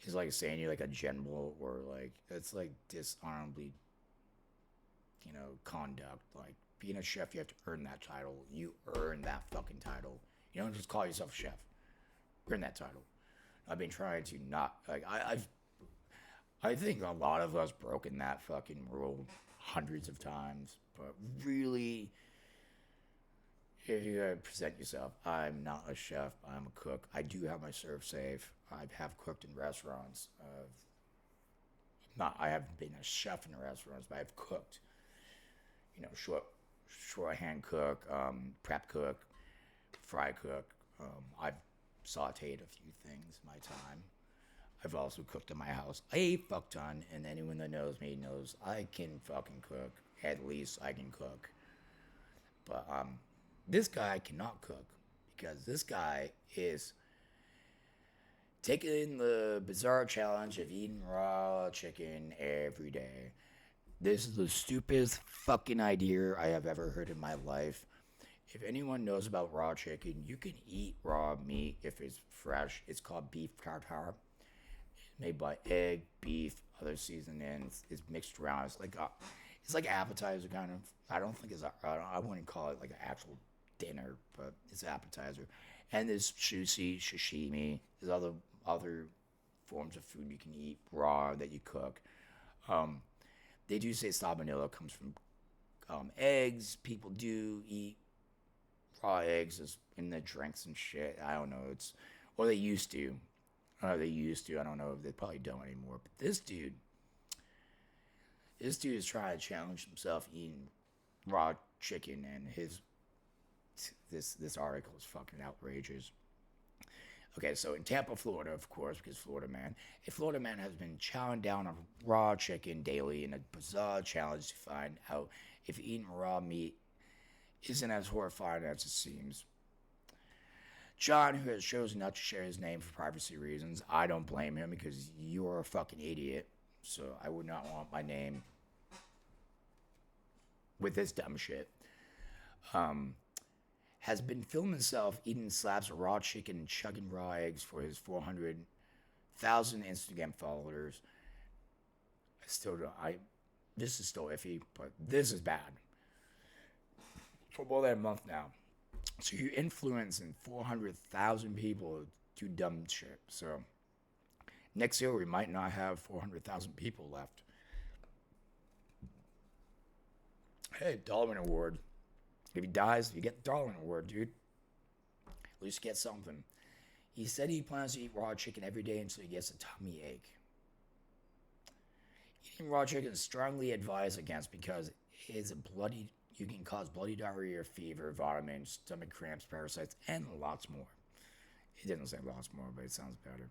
is like saying you're like a general or like it's like dishonorably, conduct. Like being a chef, you have to earn that title. You earn that fucking title. You don't just call yourself a chef. earn that title. I've been trying to not like I think a lot of us broken that fucking rule hundreds of times, but really, if you gotta present yourself, I'm not a chef. I'm a cook. I do have my serve safe. I have cooked in restaurants. Not. I haven't been a chef in restaurants, but I've cooked. You know, shorthand cook, prep cook, fry cook. I've sauteed a few things in my time. I've also cooked in my house a fuck ton, and anyone that knows me knows I can fucking cook. At least I can cook. But this guy cannot cook because this guy is taking the bizarre challenge of eating raw chicken every day. This is the stupidest fucking idea I have ever heard in my life. If anyone knows about raw chicken, you can eat raw meat if it's fresh. It's called beef tartare. It's made by egg, beef, other seasonings. It's mixed around. It's like appetizer kind of. I don't think I wouldn't call it like an actual dinner, but it's appetizer. And there's sushi, sashimi. There's other forms of food you can eat raw that you cook. They do say salmonella comes from eggs. People do eat raw eggs in the drinks and shit. I don't know. Or they used to. I don't know if they probably don't anymore. But this dude is trying to challenge himself eating raw chicken, and this article is fucking outrageous. Okay, so in Tampa, Florida, of course, because a Florida man has been chowing down on raw chicken daily in a bizarre challenge to find out if eating raw meat isn't as horrifying as it seems. John, who has chosen not to share his name for privacy reasons, I don't blame him because you're a fucking idiot. So I would not want my name with this dumb shit. Has been filming himself eating slabs of raw chicken and chugging raw eggs for his 400,000 Instagram followers. I still don't. This is still iffy, but this is bad. For more than a month now. So you're influencing 400,000 people to do dumb shit. So next year we might not have 400,000 people left. Hey, Darwin Award. If he dies, you get the Darwin Award, dude. At least get something. He said he plans to eat raw chicken every day until he gets a tummy ache. Eating raw chicken is strongly advised against because you can cause bloody diarrhea, fever, vomiting, stomach cramps, parasites, and lots more. It didn't say lots more, but it sounds better.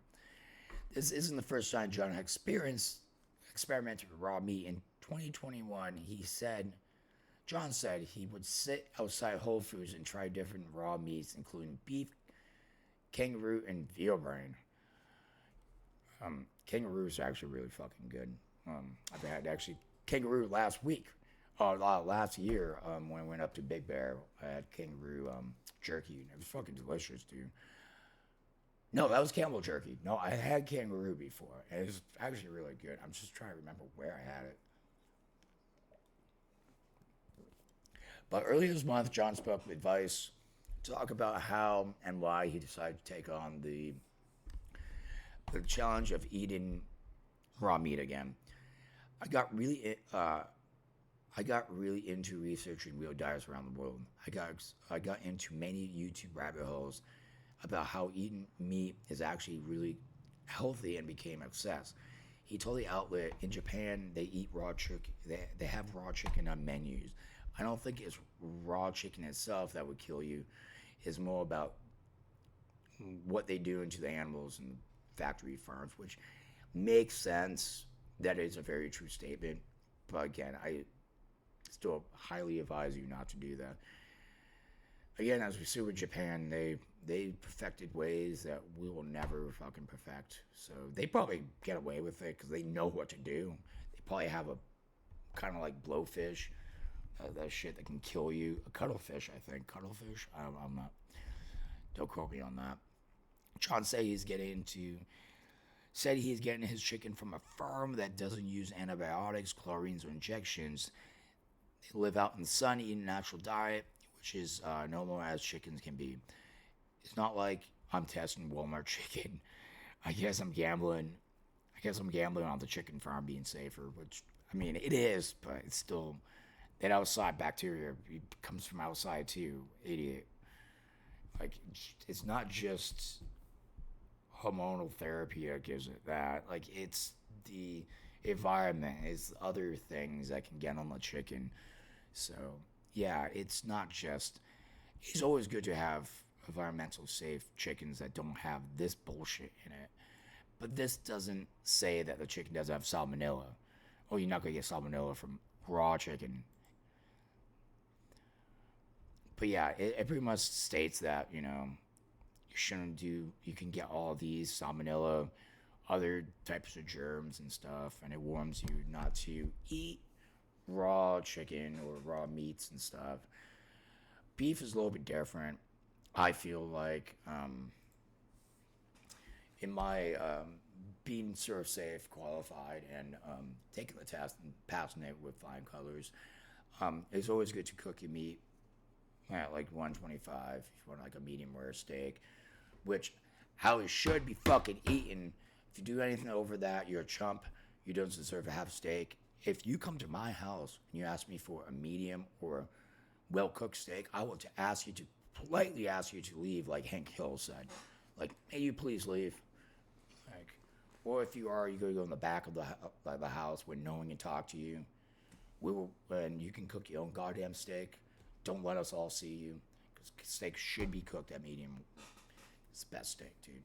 This isn't the first time John had experimented with raw meat. In 2021, John said he would sit outside Whole Foods and try different raw meats, including beef, kangaroo, and veal brain. Kangaroo is actually really fucking good. I've had actually kangaroo last year when I went up to Big Bear. I had kangaroo jerky, and it was fucking delicious, dude. No, that was camel jerky. No, I had kangaroo before, and it was actually really good. I'm just trying to remember where I had it. But earlier this month, John spoke with Vice to talk about how and why he decided to take on the challenge of eating raw meat again. I got really into researching real diets around the world. I got into many YouTube rabbit holes about how eating meat is actually really healthy and became obsessed. He told the outlet in Japan they eat raw chicken. They have raw chicken on menus. I don't think it's raw chicken itself that would kill you. It's more about what they do into the animals and factory farms, which makes sense. That is a very true statement. But again, I still highly advise you not to do that. Again, as we see with Japan, they perfected ways that we will never fucking perfect. So they probably get away with it because they know what to do. They probably have a kind of like blowfish. That shit that can kill you. A cuttlefish, I think. Cuttlefish? I'm not. Don't quote me on that. John said he's getting his chicken from a farm that doesn't use antibiotics, chlorines, or injections. They live out in the sun, eating a natural diet, which is normal as chickens can be. It's not like I'm testing Walmart chicken. I guess I'm gambling. I guess I'm gambling on the chicken farm being safer, which I mean it is, but it's still that outside bacteria comes from outside too. Idiot. Like it's not just hormonal therapy that gives it that. Like it's the environment, it's other things that can get on the chicken. So yeah, it's not just. It's always good to have environmental safe chickens that don't have this bullshit in it. But this doesn't say that the chicken doesn't have salmonella. Oh, you're not gonna get salmonella from raw chicken. But yeah, it pretty much states that you shouldn't do. You can get all these salmonella, other types of germs and stuff, and it warns you not to eat raw chicken or raw meats and stuff. Beef is a little bit different. I feel like in my being serve safe, qualified, and taking the test and passing it with flying colors, it's always good to cook your meat at like 125 if you want like a medium rare steak, which how it should be fucking eaten. If you do anything over that, you're a chump. You don't deserve to have steak. If you come to my house and you ask me for a medium or well cooked steak, I will ask you to politely ask you to leave, like Hank Hill said. Like, may you please leave? Like, or if you are, you gotta go in the back of the house where no one can talk to you. And you can cook your own goddamn steak. Don't let us all see you, because steak should be cooked at medium. It's the best steak, dude.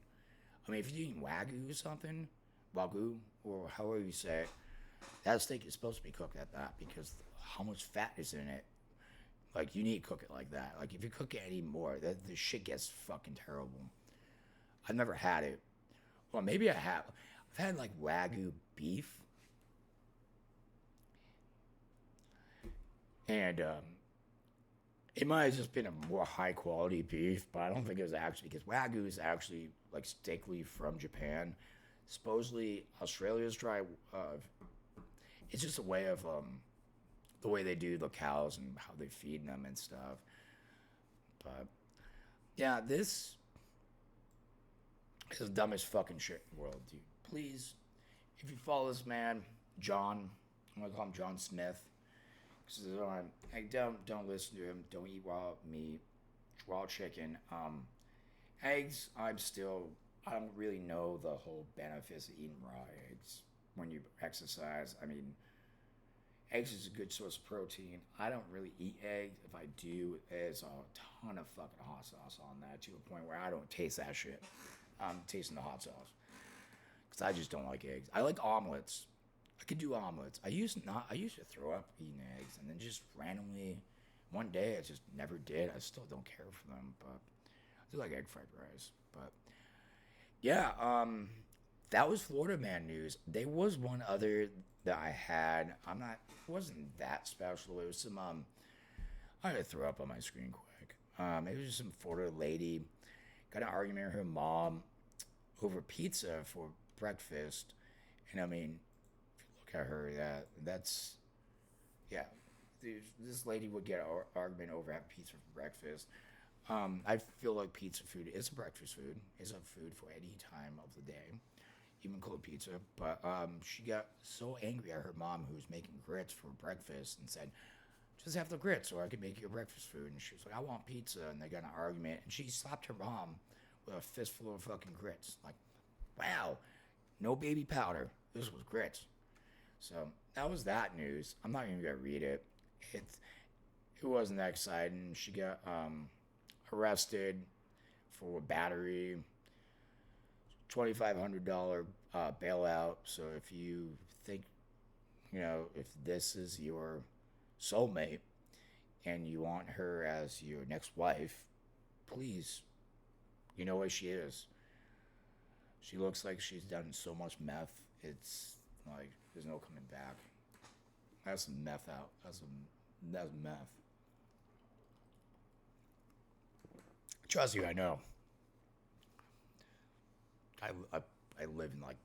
I mean, if you're eating wagyu or something, wagyu, or however you say it, that steak is supposed to be cooked at that because how much fat is in it. Like, you need to cook it like that. Like, if you cook it anymore, the shit gets fucking terrible. I've never had it. Well, maybe I have. I've had, like, Wagyu beef. And, it might have just been a more high-quality beef, but I don't think it was actually, because Wagyu is actually, like, steak leaf from Japan. Supposedly, Australia's dry, it's just a way of, the way they do the cows and how they feed them and stuff. But yeah, this is the dumbest fucking shit in the world, dude. Please, if you follow this man, John, I'm gonna call him John Smith, because don't listen to him. Don't eat raw meat, raw chicken. Eggs, I don't really know the whole benefits of eating raw eggs when you exercise. I mean, eggs is a good source of protein. I don't really eat eggs. If I do, there's a ton of fucking hot sauce on that to a point where I don't taste that shit. I'm tasting the hot sauce. Because I just don't like eggs. I like omelets. I could do omelets. I used to throw up eating eggs. And then just randomly, one day I just never did. I still don't care for them. But I do like egg fried rice. But yeah, that was Florida Man news. There was one other that I had. It wasn't that special. It was some, I gotta throw up on my screen quick. It was just some Florida lady got an argument with her mom over pizza for breakfast. And I mean, if you look at her, yeah, this lady would get an argument over having pizza for breakfast. I feel like pizza food is a breakfast food. It's a food for any time of the day, even cold pizza. But she got so angry at her mom, who was making grits for breakfast, and said, just have the grits or I can make you a breakfast food. And she was like, I want pizza. And they got an argument. And she slapped her mom with a fistful of fucking grits. Like, wow, no baby powder. This was grits. So that was that news. I'm not even going to read it. It wasn't that exciting. She got arrested for battery, $2,500 bailout. So if you think, if this is your soulmate and you want her as your next wife, please, you know where she is. She looks like she's done so much meth. It's like there's no coming back. That's some meth out. That's meth. Trust you, I know. I live in like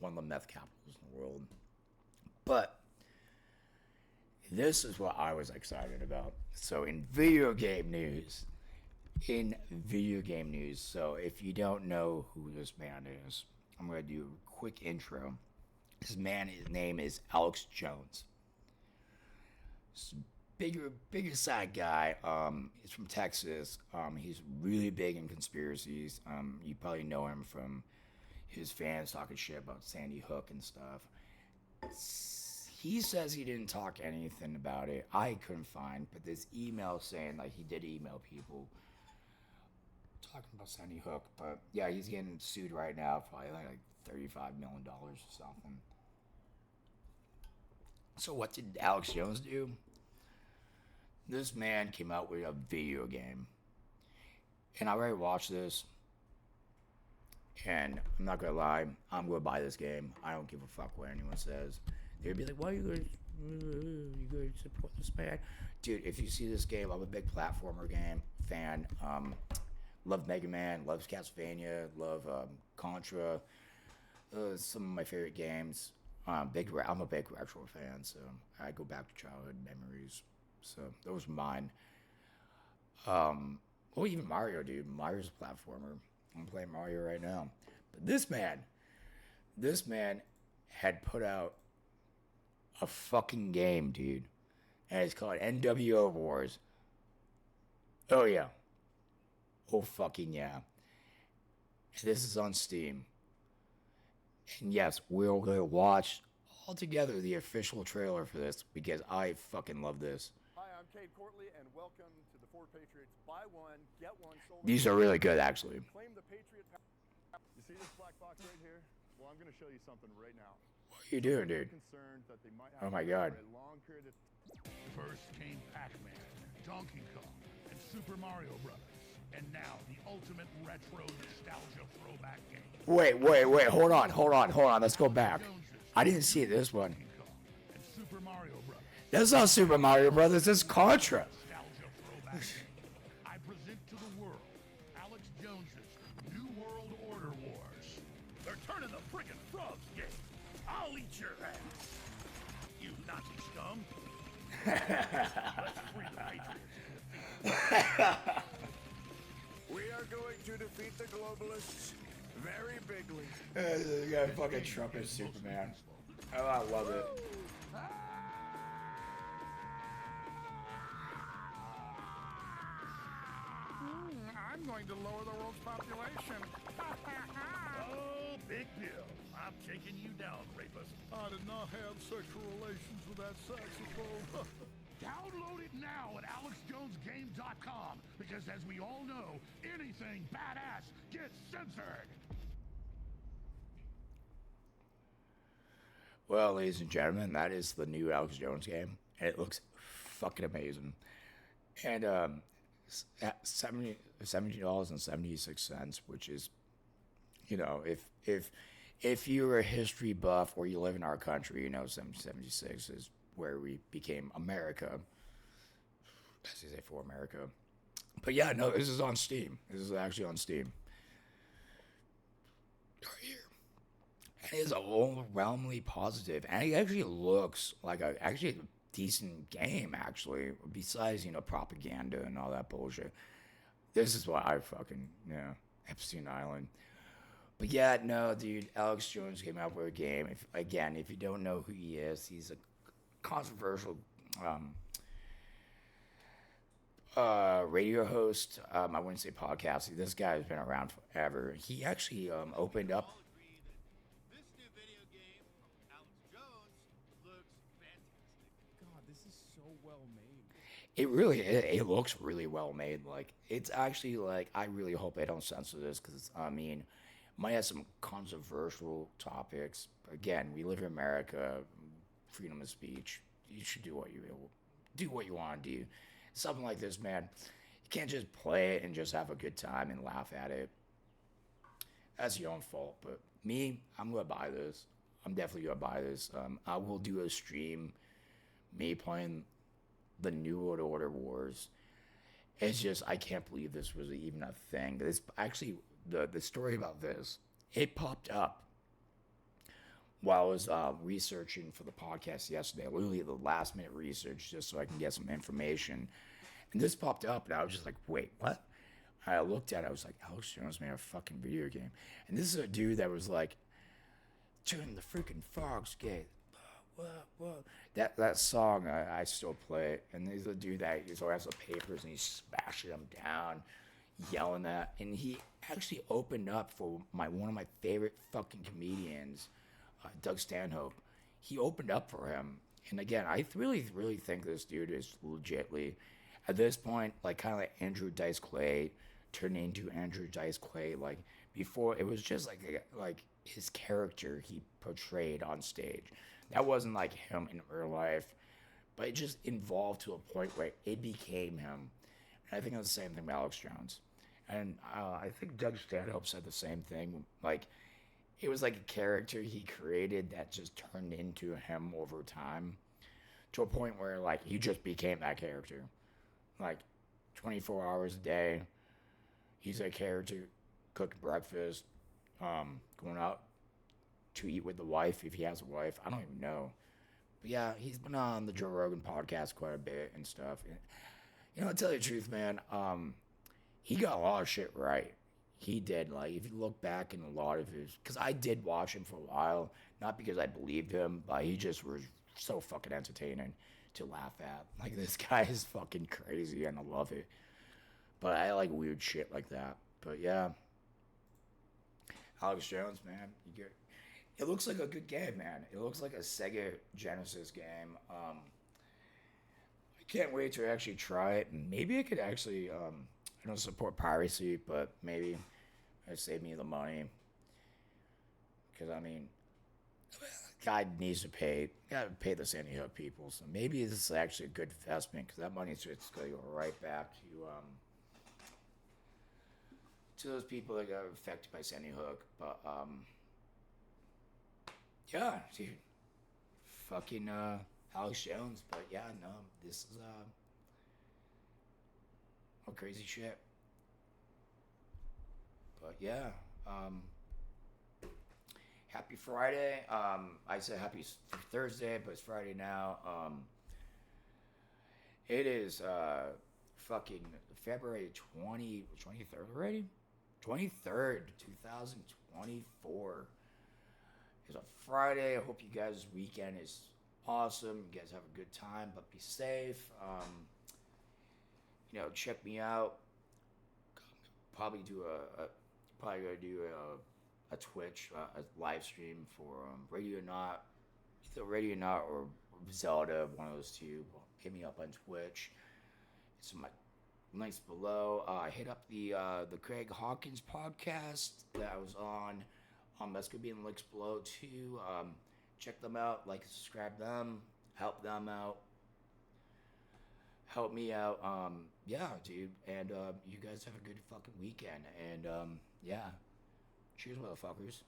one of the meth capitals in the world. But this is what I was excited about. So in video game news, In video game news, so if you don't know who this man is, I'm gonna do a quick intro. His name is Alex Jones. Bigger side guy. He's from Texas. He's really big in conspiracies. You probably know him from his fans talking shit about Sandy Hook and stuff. He says he didn't talk anything about it. I couldn't find, but this email saying like he did email people talking about Sandy Hook. But yeah, he's getting sued right now, probably like $35 million or something. So what did Alex Jones do? This man came out with a video game, and I already watched this. And I'm not gonna lie, I'm gonna buy this game. I don't give a fuck what anyone says. They'd be like, "Why are you gonna support this man?" Dude, if you see this game, I'm a big platformer game fan. Love Mega Man, love Castlevania, love Contra. Some of my favorite games. I'm a big retro fan, so I go back to childhood memories. So those are mine. Well, even Mario, dude. Mario's a platformer. I'm playing Mario right now. But this man had put out a fucking game, dude. And it's called NWO Wars. Oh, yeah. Oh, fucking yeah. This is on Steam. And yes, we're going to watch all together the official trailer for this because I fucking love this. Hi, I'm Cade Courtley, and welcome to the Ford Patriots Buy One, Get One sold. These are really good, actually. Claim the Patriot. You see this black box right here? Well, I'm going to show you something right now. What are you doing, dude? That they might have Oh my God. a long period of... First came Pac-Man, Donkey Kong, and Super Mario Brothers. And now, the ultimate retro nostalgia throwback game. Wait. Hold on. Let's go back. I didn't see this one. Donkey Kong and Super Mario Brothers. That's not Super Mario Brothers. That's Contra. Nostalgia throwback game. I present to the world Alex Jones's New World Order Wars. They're turning the frickin' frogs game. I'll eat your ass, you Nazi scum. Let's free the Patriots. We are going to defeat the globalists very bigly. You got fucking Trump as Superman. Oh, I love it. I'm going to lower the world's population. Oh, big deal. I'm taking you down, rapist. I did not have sexual relations with that saxophone. Download it now at AlexJonesGame.com because, as we all know, anything badass gets censored. Well, ladies and gentlemen, that is the new Alex Jones game, and it looks fucking amazing. And at $17.76, which is, you know, if you're a history buff or you live in our country, you know, 1776 is where we became America. As they say, for America. But yeah, no, this is on Steam. This is actually on Steam. Right here. And it's overwhelmingly positive. And it actually looks like a decent game, actually. Besides, you know, propaganda and all that bullshit. This is what I fucking, Epstein Island. But yeah, no, dude, Alex Jones came out with a game. If you don't know who he is, he's a controversial radio host. I wouldn't say podcast. This guy has been around forever. He actually opened up. This new video game from Alex Jones looks fantastic. God, this is so well made. It looks really well made. Like, it's actually like, I really hope they don't censor this because I mean, might have some controversial topics. Again, we live in America. Freedom of speech. You should do what you want to do. Something like this, man. You can't just play it and just have a good time and laugh at it. That's your own fault. But me, I'm gonna buy this. I'm definitely gonna buy this. I will do a stream, me playing the New World Order Wars. It's just I can't believe this was even a thing. This actually the story about this, it popped up while I was researching for the podcast yesterday, literally the last minute research just so I can get some information. And this popped up, and I was just like, wait, what? I looked at it, I was like, Alex Jones made a fucking video game. And this is a dude that was like, turn the freaking frogs gate. Whoa. That song, I still play it. And he's a dude that he's always has the papers and he's smashing them down, yelling at. And he actually opened up for one of my favorite fucking comedians, Doug Stanhope. He opened up for him. And again, I really, really think this dude is legitly, at this point, like kind of like Andrew Dice Clay turning into Andrew Dice Clay. Like before, it was just like his character he portrayed on stage. That wasn't like him in real life, but it just evolved to a point where it became him. And I think it's the same thing with Alex Jones. And I think Doug Stanhope said the same thing. Like, it was like a character he created that just turned into him over time to a point where, like, he just became that character. Like, 24 hours a day, he's a character, cooking breakfast, going out to eat with the wife if he has a wife. I don't even know. But yeah, he's been on the Joe Rogan podcast quite a bit and stuff. And, you know, to tell you the truth, man, he got a lot of shit right. He did. Like, if you look back in a lot of his, because I did watch him for a while, not because I believed him, but he just was so fucking entertaining to laugh at. Like, this guy is fucking crazy and I love it. But I like weird shit like that. But yeah, Alex Jones, man, it looks like a good game, man. It looks like a Sega Genesis game. I can't wait to actually try it. And maybe I could actually, I don't support piracy, but maybe it'd save me the money. Because, I mean, guy needs to pay. Got to pay the Sandy Hook people. So maybe this is actually a good investment because that money's just going to go right back to those people that got affected by Sandy Hook. But, yeah, dude. Fucking Alex Jones. But, yeah, no, this is crazy shit. But, yeah, happy Friday. I said happy Thursday, but it's Friday now. It is fucking February 23rd already? 23rd, 2024. It's a Friday. I hope you guys' weekend is awesome. You guys have a good time, but be safe. You know, check me out. Probably gonna do a Twitch, a live stream for Radio Not, either Radio Not or Zelda, one of those two. Hit me up on Twitch. It's in my links below. Hit up the Craig Hawkins podcast that I was on. That's gonna be in the links below too. Check them out, like, subscribe them, help them out, help me out. Yeah, dude, and you guys have a good fucking weekend. And yeah, cheers, motherfuckers.